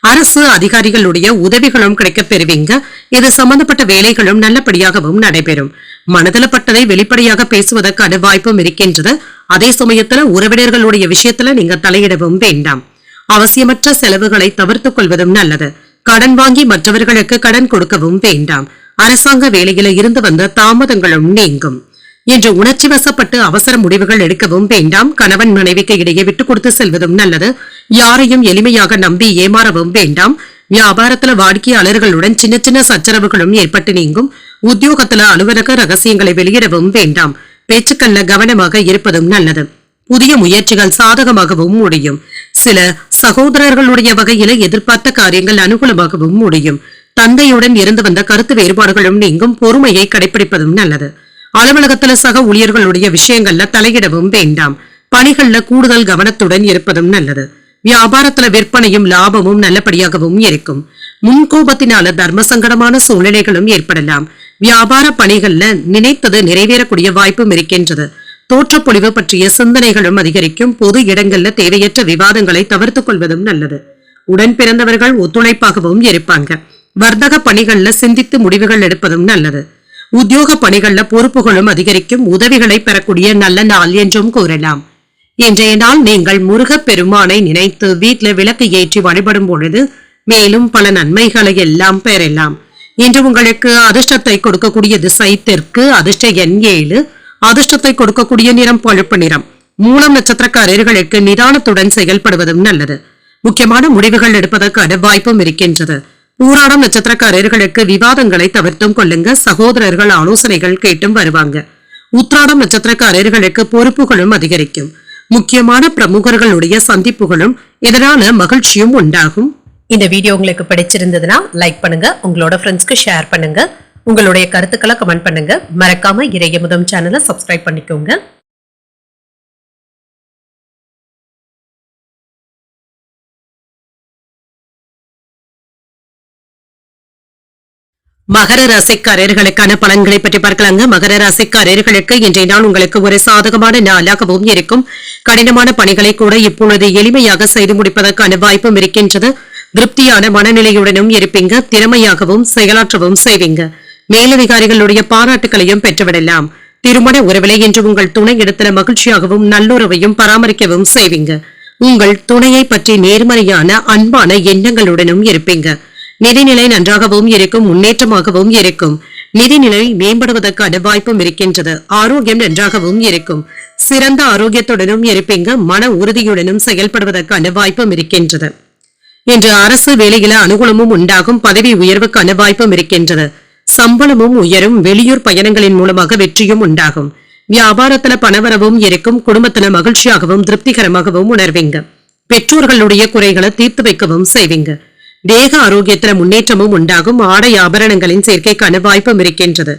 அரசு அதிகாரிகளுடைய உதவிகளும் கிடைக்கப் பெறுவீங்க. இது சம்பந்தப்பட்ட வேலைகளும் நல்லபடியாகவும் நடைபெறும். மனதில் பட்டதை வெளிப்படையாக பேசுவதற்கான வாய்ப்பும் இருக்கின்றது. அதே சமயத்துல உறவினர்களுடைய விஷயத்துல நீங்க தலையிடவும் வேண்டாம். அவசியமற்ற செலவுகளை தவிர்த்துக் கொள்வதும் நல்லது. கடன் வாங்கி மற்றவர்களுக்கு கடன் கொடுக்கவும் வேண்டாம். அரசாங்க வேலையில இருந்து வந்த தாமதங்களும் நீங்கும். இன்று உணர்ச்சி வசப்பட்டு அவசர முடிவுகள் எடுக்கவும் வேண்டாம். கணவன் மனைவிக்கு இடையே விட்டுக் கொடுத்து செல்வதும் நல்லது. யாரையும் எளிமையாக நம்பி ஏமாறவும் வேண்டாம். வியாபாரத்துல வாடிக்கையாளர்களுடன் சின்ன சின்ன சச்சரவுகளும் ஏற்பட்டு நீங்கும். உத்தியோகத்துல அலுவலக ரகசியங்களை வெளியிடவும் வேண்டாம். பேச்சுக்கள்ல கவனமாக இருப்பதும் நல்லது. புதிய முயற்சிகள் சாதகமாகவும் முடியும். சில சகோதரர்களுடைய வகையில எதிர்பார்த்த காரியங்கள் அனுகூலமாகவும் முடியும். தந்தையுடன் இருந்து வந்த கருத்து வேறுபாடுகளும் நீங்கும். பொறுமையை கடைபிடிப்பதும் நல்லது. அலுவலகத்துல சக ஊழியர்களுடைய விஷயங்கள்ல தலையிடவும் வேண்டாம். பணிகள்ல கூடுதல் கவனத்துடன் இருப்பதும் நல்லது. வியாபாரத்துல விற்பனையும் லாபமும் நல்லபடியாகவும் இருக்கும். முன்கோபத்தினால தர்ம சங்கடமான சூழ்நிலைகளும் ஏற்படலாம். வியாபார பணிகள்ல நினைத்தது நிறைவேறக்கூடிய வாய்ப்பும் இருக்கின்றது. தோற்றப்பொழிவு பற்றிய சிந்தனைகளும் அதிகரிக்கும். பொது இடங்கள்ல தேவையற்ற விவாதங்களை தவிர்த்துக் கொள்வதும் நல்லது. உடன் பிறந்தவர்கள் ஒத்துழைப்பாகவும் இருப்பாங்க. வர்த்தக பணிகள்ல சிந்தித்து முடிவுகள் எடுப்பதும் நல்லது. உத்தியோக பணிகள்ல பொறுப்புகளும் அதிகரிக்கும். உதவிகளை பெறக்கூடிய நல்ல நாள் என்றும் கூறலாம். இன்றைய நாள் நீங்கள் முருகப் பெருமானை நினைத்து வீட்டுல விளக்கு ஏற்றி வழிபடும் பொழுது மேலும் பல நன்மைகளை எல்லாம் பெறலாம். இன்று உங்களுக்கு அதிர்ஷ்டத்தை கொடுக்கக்கூடிய திசை தெற்கு. அதிர்ஷ்ட எண் 7. அதிர்ஷ்டத்தை கொடுக்கக்கூடிய நிறம் பழுப்பு நிறம். மூலம் நட்சத்திரக்காரர்களுக்கு நிதானத்துடன் செயல்படுவதும் நல்லது. முக்கியமான முடிவுகள் எடுப்பதற்கான வாய்ப்பும் இருக்கின்றது. பூராடம் நட்சத்திரக்காரர்களுக்கு விவாதங்களை தவிர்த்தும் கொள்ளுங்க. சகோதரர்கள் ஆலோசனைகள் கேட்டும் வருவாங்க. உத்திராடம் நட்சத்திரக்காரர்களுக்கு பொறுப்புகளும் அதிகரிக்கும். முக்கியமான பிரமுகர்களுடைய சந்திப்புகளும் இதனால மகிழ்ச்சியும் உண்டாகும். இந்த வீடியோ உங்களுக்கு பிடிச்சிருந்ததுன்னா லைக் பண்ணுங்க. உங்களோட ஃப்ரெண்ட்ஸ்க்கு ஷேர் பண்ணுங்க. உங்களுடைய கருத்துக்களை கமெண்ட் பண்ணுங்க. மறக்காம இறையமுதம் சேனலை சப்ஸ்கிரைப் பண்ணிக்கோங்க. மகர ராசிக்காரர்களுக்கான பலன்களை பற்றி பார்க்கலாங்க. மகர ராசிக்காரர்களுக்கு இன்றைய நாள் உங்களுக்கு ஒரு சாதகமான நாளாகவும் இருக்கும். கடினமான பணிகளை கூட இப்பொழுது எளிமையாக செய்து முடிப்பதற்கான வாய்ப்பும் இருக்கின்றது. திருப்தியான மனநிலையுடனும் இருப்பீங்க. திறமையாகவும் செயலாற்றவும் செய்வீங்க. மேலதிகாரிகளுடைய பாராட்டுகளையும் பெற்றுவிடலாம். திருமண உறவிலை இன்று உங்கள் துணை இடத்துல மகிழ்ச்சியாகவும் நல்லுறவையும் பராமரிக்கவும் செய்வீங்க. உங்கள் துணையை பற்றி நேர்மறையான அன்பான எண்ணங்களுடனும் இருப்பீங்க. நிதிநிலை நன்றாகவும் இருக்கும். முன்னேற்றமாகவும் இருக்கும். நிதிநிலை மேம்படுவதற்கான வாய்ப்பும் இருக்கின்றது. ஆரோக்கியம் நன்றாகவும் இருக்கும். சிறந்த ஆரோக்கியத்துடனும் இருப்பீங்க. மன உறுதியுடனும் செயல்படுவதற்கான வாய்ப்பும் இருக்கின்றது. இன்று அரசு வேலையில அனுகூலமும் உண்டாகும். பதவி உயர்வுக்கான வாய்ப்பும் இருக்கின்றது. சம்பளமும் உயரும். வெளியூர் பயணங்களின் மூலமாக வெற்றியும் உண்டாகும். வியாபாரத்துல பணவரவும் இருக்கும். குடும்பத்துல மகிழ்ச்சியாகவும் திருப்திகரமாகவும் உணர்வீங்க. பெற்றோர்களுடைய குறைகளை தீர்த்து வைக்கவும் செய்வீங்க. தேக ஆரோக்கியத்துல முன்னேற்றமும் உண்டாகும். ஆடை ஆபரணங்களின் சேர்க்கைக்கான வாய்ப்பும் இருக்கின்றது.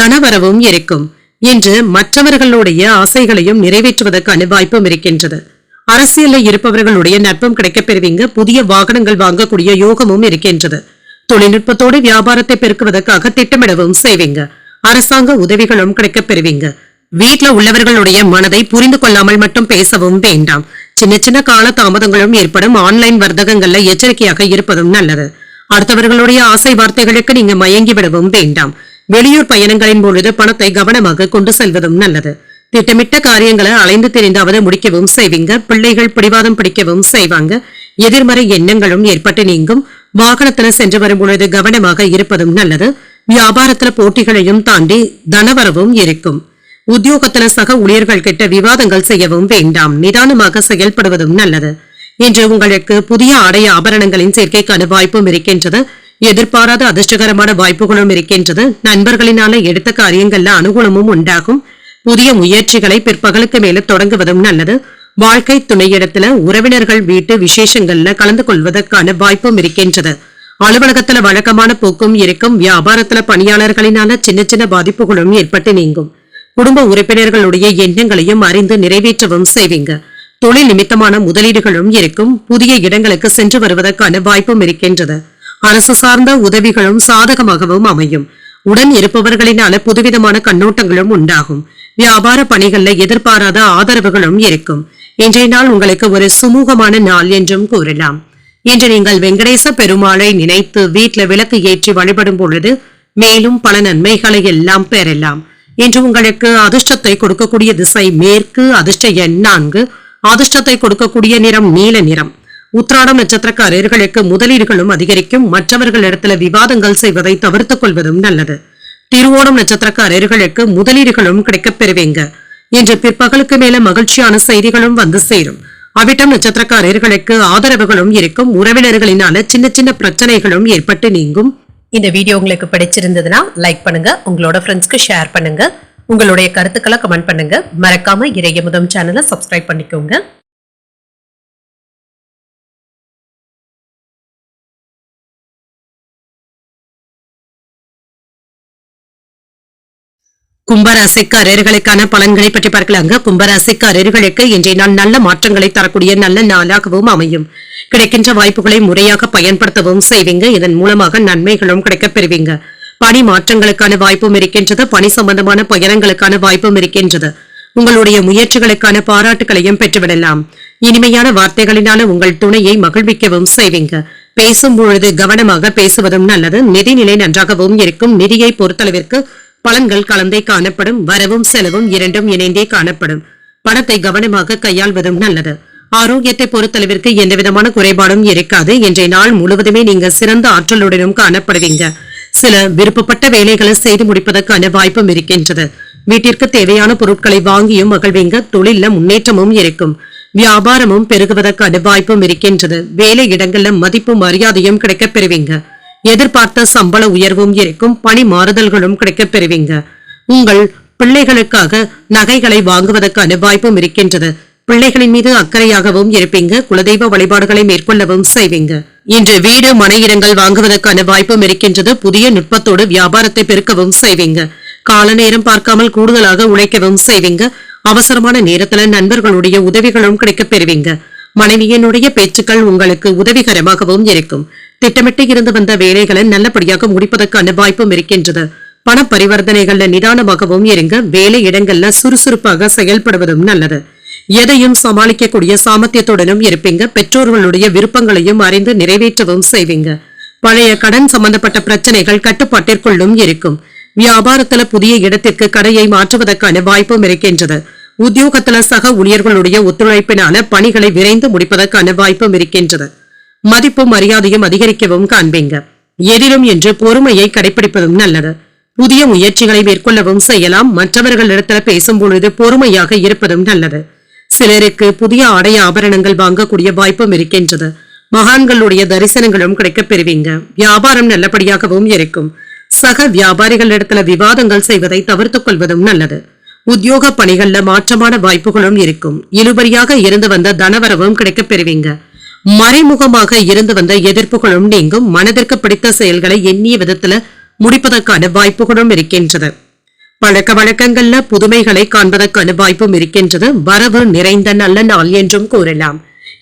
தனவரவும் இருக்கும். இன்று மற்றவர்களுடைய ஆசைகளையும் நிறைவேற்றுவதற்கான வாய்ப்பும் இருக்கின்றது. அரசியலில் இருப்பவர்களுடைய நட்பும் கிடைக்கப் பெறுவீங்க. புதிய வாகனங்கள் வாங்கக்கூடிய யோகமும் இருக்கின்றது. தொழில்நுட்பத்தோடு வியாபாரத்தை பெருக்குவதற்காக திட்டமிடவும் செய்வீங்க. அரசாங்க உதவிகளும் கிடைக்கப் பெறுவீங்க. வீட்டுல உள்ளவர்களுடைய மனதை புரிந்து கொள்ளாமல் மட்டும் பேசவும் வேண்டாம். சின்ன சின்ன கால தாமதங்களும் ஏற்படும். ஆன்லைன் வர்த்தகங்கள்ல எச்சரிக்கையாக இருப்பதும் நல்லது. அடுத்தவர்களுடைய ஆசை வார்த்தைகளுக்கு நீங்க மயங்கி விடவும் வேண்டாம். வெளியூர் பயணங்களின் பொழுது பணத்தை கவனமாக கொண்டு செல்வதும் நல்லது. திட்டமிட்ட காரியங்களை அலைந்து தெரிந்தாவது முடிக்கவும் செய்வீங்க. பிள்ளைகள் பிடிவாதம் பிடிக்கவும் செய்வாங்க. எதிர்மறை எண்ணங்களும் ஏற்பட்டு நீங்கும். வாகனத்துல சென்று வரும் பொழுது கவனமாக இருப்பதும் நல்லது. வியாபாரத்துல போட்டிகளையும் தாண்டி தனவரவும் இருக்கும். உத்தியோகத்துல சக ஊழியர்கள் கிட்ட விவாதங்கள் செய்யவும் வேண்டாம். நிதானமாக செயல்படுவதும் நல்லது. இன்று உங்களுக்கு புதிய ஆடை ஆபரணங்களின் சேர்க்கைக்கான வாய்ப்பும் இருக்கின்றது. எதிர்பாராத அதிர்ஷ்டகரமான வாய்ப்புகளும் இருக்கின்றது. நண்பர்களினால எடுத்த காரியங்கள்ல அனுகூலமும் உண்டாகும். புதிய முயற்சிகளை பிற்பகலுக்கு மேல தொடங்குவதும் நல்லது. வாழ்க்கை துணையிடத்துல உறவினர்கள் வீட்டு விசேஷங்கள்ல கலந்து கொள்வதற்கான வாய்ப்பும் இருக்கின்றது. அலுவலகத்துல வழக்கமான போக்கும் இருக்கும். வியாபாரத்துல பணியாளர்களினால சின்ன சின்ன பாதிப்புகளும் ஏற்பட்டு நீங்கும். குடும்ப உறுப்பினர்களுடைய எண்ணங்களையும் அறிந்து நிறைவேற்றவும் செய்வீங்க. தொழில் நிமித்தமான முதலீடுகளும் இருக்கும். புதிய இடங்களுக்கு சென்று வருவதற்கான வாய்ப்பும் இருக்கின்றது. அரசு சார்ந்த உதவிகளும் சாதகமாகவும் அமையும். உடன் இருப்பவர்களினால புதுவிதமான கண்ணோட்டங்களும் உண்டாகும். வியாபார பணிகள்ல எதிர்பாராத ஆதரவுகளும் இருக்கும். இன்றைய நாள் உங்களுக்கு ஒரு சுமூகமான நாள் என்றும் கூறலாம். இன்று நீங்கள் வெங்கடேச பெருமாளை நினைத்து வீட்டில் விளக்கு ஏற்றி வழிபடும் பொழுது மேலும் பல நன்மைகளை எல்லாம் பெறலாம். இன்று உங்களுக்கு அதிர்ஷ்டத்தை கொடுக்கக்கூடிய திசை மேற்கு, அதிர்ஷ்ட எண் 4, அதிர்ஷ்டத்தை கொடுக்கக்கூடிய நிறம் நீல நிறம். உத்திராடம் நட்சத்திரக்காரர்களுக்கு முதலீடுகளும் அதிகரிக்கும். மற்றவர்களிடத்துல விவாதங்கள் செய்வதை தவிர்த்துக் கொள்வதும் நல்லது. திருவோணம் நட்சத்திரக்காரர்களுக்கு முதலீடுகளும் கிடைக்கப் பெறுவீங்க. இன்று பிற்பகலுக்கு மேல மகிழ்ச்சியான செய்திகளும் வந்து சேரும். அவிட்டம் நட்சத்திரக்காரர்களுக்கு ஆதரவுகளும் இருக்கும். உறவினர்களினால சின்ன சின்ன பிரச்சனைகளும் ஏற்பட்டு நீங்கும். இந்த வீடியோ உங்களுக்கு பிடிச்சிருந்ததுன்னா லைக் பண்ணுங்க, உங்களோட ஃப்ரெண்ட்ஸ்க்கு ஷேர் பண்ணுங்க, உங்களுடைய கருத்துக்களை கமெண்ட் பண்ணுங்க. மறக்காம இறையமுதம் சேனலை சப்ஸ்கிரைப் பண்ணிக்கோங்க. கும்பராசிக்காரர்களுக்கான பலன்களை பற்றி பார்க்கலாங்க. கும்பராசிக்காரர்களுக்கு இன்றைய நாள் நல்ல மாற்றங்களை தரக்கூடிய நல்ல நாளாகவும் அமையும். கிடைக்கின்ற வாய்ப்புகளை முறையாக பயன்படுத்தவும் செய்வீங்க. இதன் மூலமாக நன்மைகளும் கிடைக்கப் பெறுவீங்க. பணி மாற்றங்களுக்கான வாய்ப்பும் இருக்கின்றது. பணி சம்பந்தமான பயணங்களுக்கான வாய்ப்பும் இருக்கின்றது. உங்களுடைய முயற்சிகளுக்கான பாராட்டுகளையும் பெற்றுவிடலாம். இனிமையான வார்த்தைகளினால உங்கள் துணையை மகிழ்விக்கவும் செய்வீங்க. பேசும் பொழுது கவனமாக பேசுவதும் நல்லது. நிதிநிலை நன்றாகவும் இருக்கும். நிதியை பொறுத்தளவிற்கு பலன்கள் கலந்தே காணப்படும். வரவும் செலவும் இரண்டும் இணைந்தே காணப்படும். பணத்தை கவனமாக கையாள்வதும் நல்லது. ஆரோக்கியத்தை பொறுத்தளவிற்கு எந்த விதமான குறைபாடும் இருக்காது. இன்றைய நாள் முழுவதுமே நீங்க சிறந்த ஆற்றலுடனும் காணப்படுவீங்க. சில விருப்பப்பட்ட வேலைகளை செய்து முடிப்பதற்கான வாய்ப்பும் இருக்கின்றது. வீட்டிற்கு தேவையான பொருட்களை வாங்கியும் மகிழ்வீங்க. தொழில முன்னேற்றமும் இருக்கும். வியாபாரமும் பெருகுவதற்கான வாய்ப்பும் இருக்கின்றது. வேலை இடங்கள்ல மதிப்பும் மரியாதையும் கிடைக்கப் பெறுவீங்க. எதிர்பார்த்த சம்பள உயர்வும் இருக்கும். பணி மாறுதல்களும் கிடைக்கப் பெறுவீங்க. உங்கள் பிள்ளைகளுக்காக நகைகளை வாங்குவதற்கான வாய்ப்பும் இருக்கின்றது. பிள்ளைகளின் மீது அக்கறையாகவும் இருப்பீங்க. குலதெய்வ வழிபாடுகளை மேற்கொள்ளவும் செய்வீங்க. இன்று வீடு மனை இடங்கள் வாங்குவதற்கான வாய்ப்பும் இருக்கின்றது. புதிய நுட்பத்தோடு வியாபாரத்தை பெருக்கவும் செய்வீங்க. கால நேரம் பார்க்காமல் கூடுதலாக உழைக்கவும் செய்வீங்க. அவசரமான நேரத்துல நண்பர்களுடைய உதவிகளும் கிடைக்கப் பெறுவீங்க. மனைவியினுடைய பேச்சுக்கள் உங்களுக்கு உதவிகரமாகவும் இருக்கும். திட்டமிட்டு இருந்து வந்த வேலைகளை நல்லபடியாக முடிப்பதற்கான வாய்ப்பும் இருக்கின்றது. பண பரிவர்த்தனைகள்ல நிதானமாகவும் இருங்க. வேலை இடங்கள்ல சுறுசுறுப்பாக செயல்படுவதும் நல்லது. எதையும் சமாளிக்கக்கூடிய சாமர்த்தியத்துடனும் இருப்பீங்க. பெற்றோர்களுடைய விருப்பங்களையும் அறிந்து நிறைவேற்றவும் செய்வீங்க. பழைய கடன் சம்பந்தப்பட்ட பிரச்சனைகள் கட்டுப்பாட்டிற்குள்ளும் இருக்கும். வியாபாரத்துல புதிய இடத்திற்கு கடையை மாற்றுவதற்கான வாய்ப்பும் இருக்கின்றது. உத்தியோகத்துல சக ஊழியர்களுடைய ஒத்துழைப்பினால பணிகளை விரைந்து முடிப்பதற்கான வாய்ப்பும் இருக்கின்றது. மதிப்பும் மரியாதையும் அதிகரிக்கவும் காண்பீங்க. எதிலும் என்று பொறுமையை கடைபிடிப்பதும் நல்லது. புதிய முயற்சிகளை மேற்கொள்ளவும் செய்யலாம். மற்றவர்களிடத்துல பேசும் பொழுது பொறுமையாக இருப்பதும் நல்லது. சிலருக்கு புதிய ஆடை ஆபரணங்கள் வாங்கக்கூடிய வாய்ப்பும் இருக்கின்றது. மகான்களுடைய தரிசனங்களும் கிடைக்கப் பெறுவீங்க. வியாபாரம் நல்லபடியாகவும் இருக்கும். சக வியாபாரிகளிடத்துல விவாதங்கள் செய்வதை தவிர்த்துக் கொள்வதும் நல்லது. உத்தியோக பணிகள்ல மாற்றமான வாய்ப்புகளும் இருக்கும். இழுபறியாக இருந்து வந்த தனவரவும் கிடைக்கப் பெறுவீங்க. மறைமுகமாக இருந்து வந்த எதிர்ப்புகளும் நீங்கும். மனதிற்கு பிடித்த செயல்களை எண்ணிய விதத்துல முடிப்பதற்கான வாய்ப்புகளும் இருக்கின்றது. பழக்க வழக்கங்கள்ல புதுமைகளை காண்பதற்கான வாய்ப்பும் இருக்கின்றது. வரவு நிறைந்த நல்ல நாள் என்றும் கூறலாம்.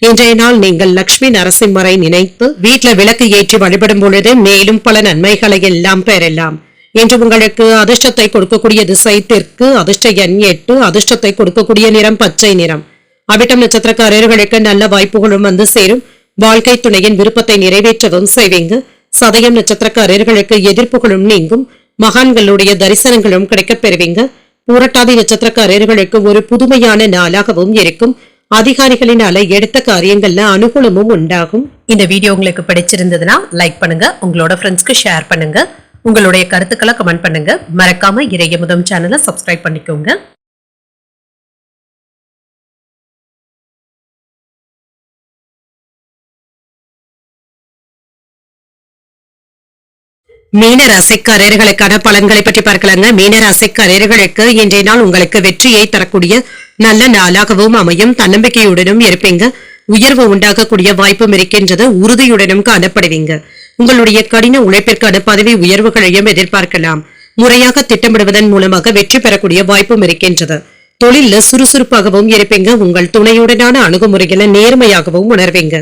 இன்றைய நாள் நீங்கள் லட்சுமி நரசிம்மரை நினைத்து வீட்டுல விளக்கு ஏற்றி வழிபடும் பொழுது மேலும் பல நன்மைகளை எல்லாம் பெறலாம். இன்று உங்களுக்கு அதிர்ஷ்டத்தை கொடுக்கக்கூடிய திசை தெற்கு, அதிர்ஷ்ட எண் 8, அதிர்ஷ்டத்தை கொடுக்கக்கூடிய நிறம் பச்சை நிறம். அவிட்டம் நட்சத்திரக்காரர்களுக்கு நல்ல வாய்ப்புகளும் வந்து சேரும். வாழ்க்கை துணையின் விருப்பத்தை நிறைவேற்றவும் செய்வீங்க. சதயம் நட்சத்திரக்காரர்களுக்கு எதிர்ப்புகளும் நீங்கும். மகான்களுடைய தரிசனங்களும் கிடைக்கப் பெறுவீங்க. பூரட்டாதி நட்சத்திரக்காரர்களுக்கு ஒரு புதுமையான நாளாகவும் இருக்கும். அதிகாரிகளினால எடுத்த காரியங்கள்ல அனுகூலமும் உண்டாகும். இந்த வீடியோ உங்களுக்கு பிடிச்சிருந்ததுன்னா லைக் பண்ணுங்க, உங்களோட ஃப்ரெண்ட்ஸ்க்கு ஷேர் பண்ணுங்க, உங்களுடைய கருத்துக்களை கமெண்ட் பண்ணுங்க. மறக்காம இறையமுதம் சேனலை சப்ஸ்கிரைப் பண்ணிக்கோங்க. மீன ராசிக்காரர்களுக்கான பலன்களை பற்றி பார்க்கலாங்க. மீன ராசிக்காரர்களுக்கு இன்றைய நாள் உங்களுக்கு வெற்றியை தரக்கூடிய நல்ல நாளாகவும் அமையும். தன்னம்பிக்கையுடனும் இருப்பீங்க. உயர்வு உண்டாகக்கூடிய வாய்ப்பும் இருக்கின்றது. உறுதியுடனும் காணப்படுவீங்க. உங்களுடைய கடின உழைப்பிற்கான பதவி உயர்வுகளையும் எதிர்பார்க்கலாம். முறையாக திட்டமிடுவதன் மூலமாக வெற்றி பெறக்கூடிய வாய்ப்பும் இருக்கின்றது. தொழில சுறுசுறுப்பாகவும் இருப்பீங்க. உங்கள் துணையுடனான அணுகுமுறைகளை நேர்மையாகவும் உணர்வீங்க.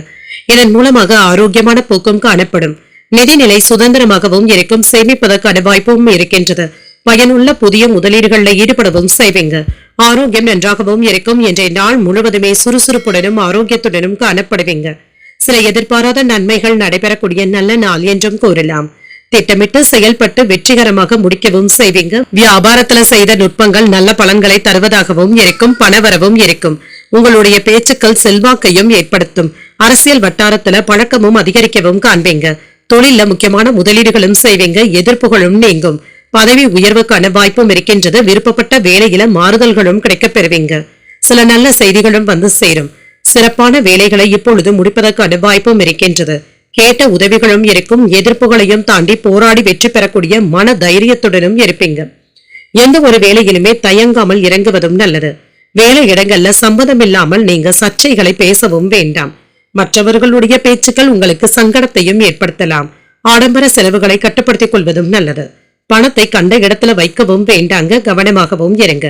இதன் மூலமாக ஆரோக்கியமான போக்கும் காணப்படும். நிதிநிலை சுதந்திரமாகவும் இருக்கும். சேமிப்பதற்கான வாய்ப்பும் இருக்கின்றது. பயனுள்ள புதிய முதலீடுகளில் ஈடுபடவும் செய்வீங்க. ஆரோக்கியம் நன்றாகவும் இருக்கும். இன்றைய நாள் முழுவதுமே சுறுசுறுப்புடனும் ஆரோக்கியத்துடனும் காணப்படுவீங்க. சில எதிர்பாராத நன்மைகள் நடைபெறக்கூடிய நல்ல நாள் என்றும் கூறலாம். திட்டமிட்டு செயல்பட்டு வெற்றிகரமாக முடிக்கவும் செய்வீங்க. வியாபாரத்துல செய்த நுட்பங்கள் நல்ல பலன்களை தருவதாகவும் இருக்கும். பணவரவும் இருக்கும். உங்களுடைய பேச்சுக்கள் செல்வாக்கையும் ஏற்படுத்தும். அரசியல் வட்டாரத்துல பழக்கமும் அதிகரிக்கவும் காண்பீங்க. தொழில முக்கியமான முதலீடுகளும் செய்வீங்க. எதிர்ப்புகளும் நீங்கும். பதவி உயர்வுக்கான வாய்ப்பும் இருக்கின்றது. விருப்பப்பட்ட வேலையில மாறுதல்களும் கிடைக்கப் பெறுவீங்க. சில நல்ல செய்திகளும் வந்து சேரும். சிறப்பான வேலைகளை இப்பொழுது முடிப்பதற்கான வாய்ப்பும் இருக்கின்றது. கேட்ட உதவிகளும் இருக்கும். எதிர்ப்புகளையும் தாண்டி போராடி வெற்றி பெறக்கூடிய மன தைரியத்துடனும் இருப்பீங்க. எந்த ஒரு வேலையிலுமே தயங்காமல் இறங்குவதும் நல்லது. வேலை இடங்கள்ல சம்மதம் இல்லாமல் நீங்க சர்ச்சைகளை பேசவும் வேண்டாம். மற்றவர்களுடைய பேச்சுக்கள் உங்களுக்கு சங்கடத்தையும் ஏற்படுத்தலாம். ஆடம்பர செலவுகளை கட்டுப்படுத்திக் கொள்வதும் நல்லது. பணத்தை கண்ட இடத்துல வைக்கவும் வேண்டாங்க. கவனமாகவும் இருங்க.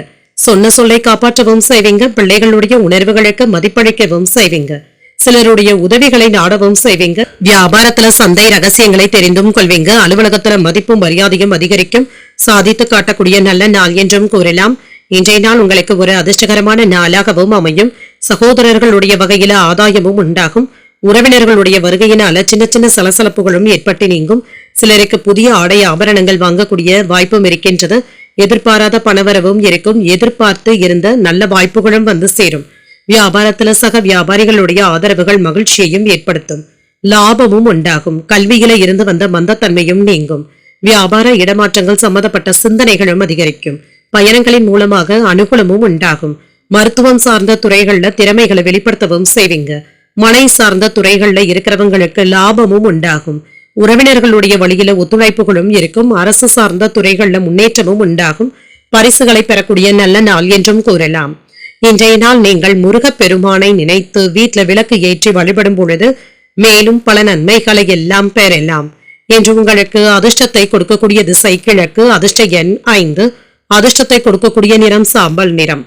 சொன்ன சொல்லை காப்பாற்றவும் செய்வீங்க. பிள்ளைகளுடைய உணர்வுகளுக்கு மதிப்பளிக்கவும் செய்வீங்க. சிலருடைய உதவிகளை நாடவும் செய்வீங்க. வியாபாரத்துல சந்தை ரகசியங்களை தெரிந்தும் கொள்வீங்க. அலுவலகத்துல மதிப்பும் மரியாதையும் அதிகரிக்கும். சாதித்து காட்டக்கூடிய நல்ல நாள் என்றும் கூறலாம். இன்றைய நாள் உங்களுக்கு ஒரு அதிர்ஷ்டகரமான நாளாகவும் அமையும். சகோதரர்களுடைய வகையில ஆதாயமும் உண்டாகும். உறவினர்களுடைய வருகையினால சின்ன சின்ன சலசலப்புகளும் ஏற்பட்டு நீங்கும். சிலருக்கு புதிய ஆடை ஆபரணங்கள் வாங்கக்கூடிய வாய்ப்பும் இருக்கின்றது. எதிர்பாராத பணவரவும் இருக்கும். எதிர்பார்த்து இருந்த நல்ல வாய்ப்புகளும் வந்து சேரும். வியாபாரத்துல சக வியாபாரிகளுடைய ஆதரவுகள் மகிழ்ச்சியையும் ஏற்படுத்தும். லாபமும் உண்டாகும். கல்வியில இருந்து வந்த மந்தத்தன்மையும் நீங்கும். வியாபார இடமாற்றங்கள் சம்பந்தப்பட்ட சிந்தனைகளும் அதிகரிக்கும். பயணங்களின் மூலமாக அனுகூலமும் உண்டாகும். மருத்துவம் சார்ந்த துறைகள்ல திறமைகளை வெளிப்படுத்தவும் செய்வீங்க. மனை சார்ந்த துறைகள்ல இருக்கிறவங்களுக்கு லாபமும் உண்டாகும். உறவினர்களுடைய வழியில ஒத்துழைப்புகளும் இருக்கும். அரசு சார்ந்த துறைகள்ல முன்னேற்றமும் உண்டாகும். பரிசுகளை பெறக்கூடிய நல்ல நாள் என்றும் கூறலாம். இன்றைய நாள் நீங்கள் முருகப் பெருமானை நினைத்து வீட்டுல விளக்கு ஏற்றி வழிபடும் பொழுது மேலும் பல நன்மைகளை எல்லாம் பெறலாம். என்று உங்களுக்கு அதிர்ஷ்டத்தை கொடுக்கக்கூடிய திசை கிழக்கு. அதிர்ஷ்ட எண் 5. அதிர்ஷ்டத்தை கொடுக்கக்கூடிய நிறம் சாம்பல் நிறம்.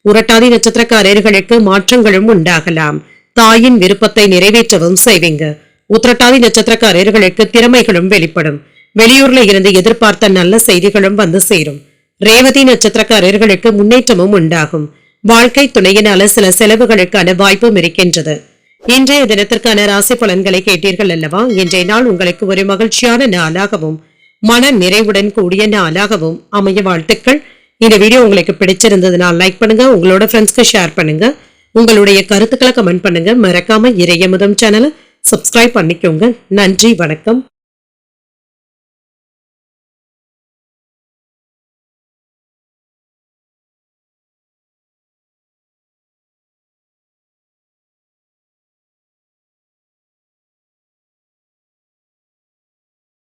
உரட்டாதி நட்சத்திரக்காரர்களுக்கு மாற்றங்களும் உண்டாகலாம். தாயின் விருப்பத்தை நிறைவேற்றவும் செய்வீங்க. உத்திரட்டாதி நட்சத்திரக்காரர்களுக்கு திறமைகளும் வெளிப்படும். வெளியூர்ல இருந்து எதிர்பார்த்த நல்ல செய்திகளும் வந்து சேரும். ரேவதி நட்சத்திரக்காரர்களுக்கு முன்னேற்றமும் உண்டாகும். வாழ்க்கை துணையினால சில செலவுகளுக்கான வாய்ப்பும் இருக்கின்றது. இன்றைய தினத்திற்கான ராசி பலன்களை கேட்டீர்கள் அல்லவா? இன்றைய நாள் உங்களுக்கு ஒரு மகிழ்ச்சியான நாளாகவும் மன நிறைவுடன் கூடிய நாளாகவும் அமைய வாழ்த்துக்கள். இந்த வீடியோ உங்களுக்கு பிடிச்சிருந்ததுனால் லைக் பண்ணுங்க. உங்களோட ஃப்ரெண்ட்ஸ்க்கு ஷேர் பண்ணுங்க. உங்களுடைய கருத்துக்களை கமெண்ட் பண்ணுங்க. மறக்காம இறையமுதம் சேனலை சப்ஸ்கிரைப் பண்ணிக்கோங்க. நன்றி, வணக்கம்.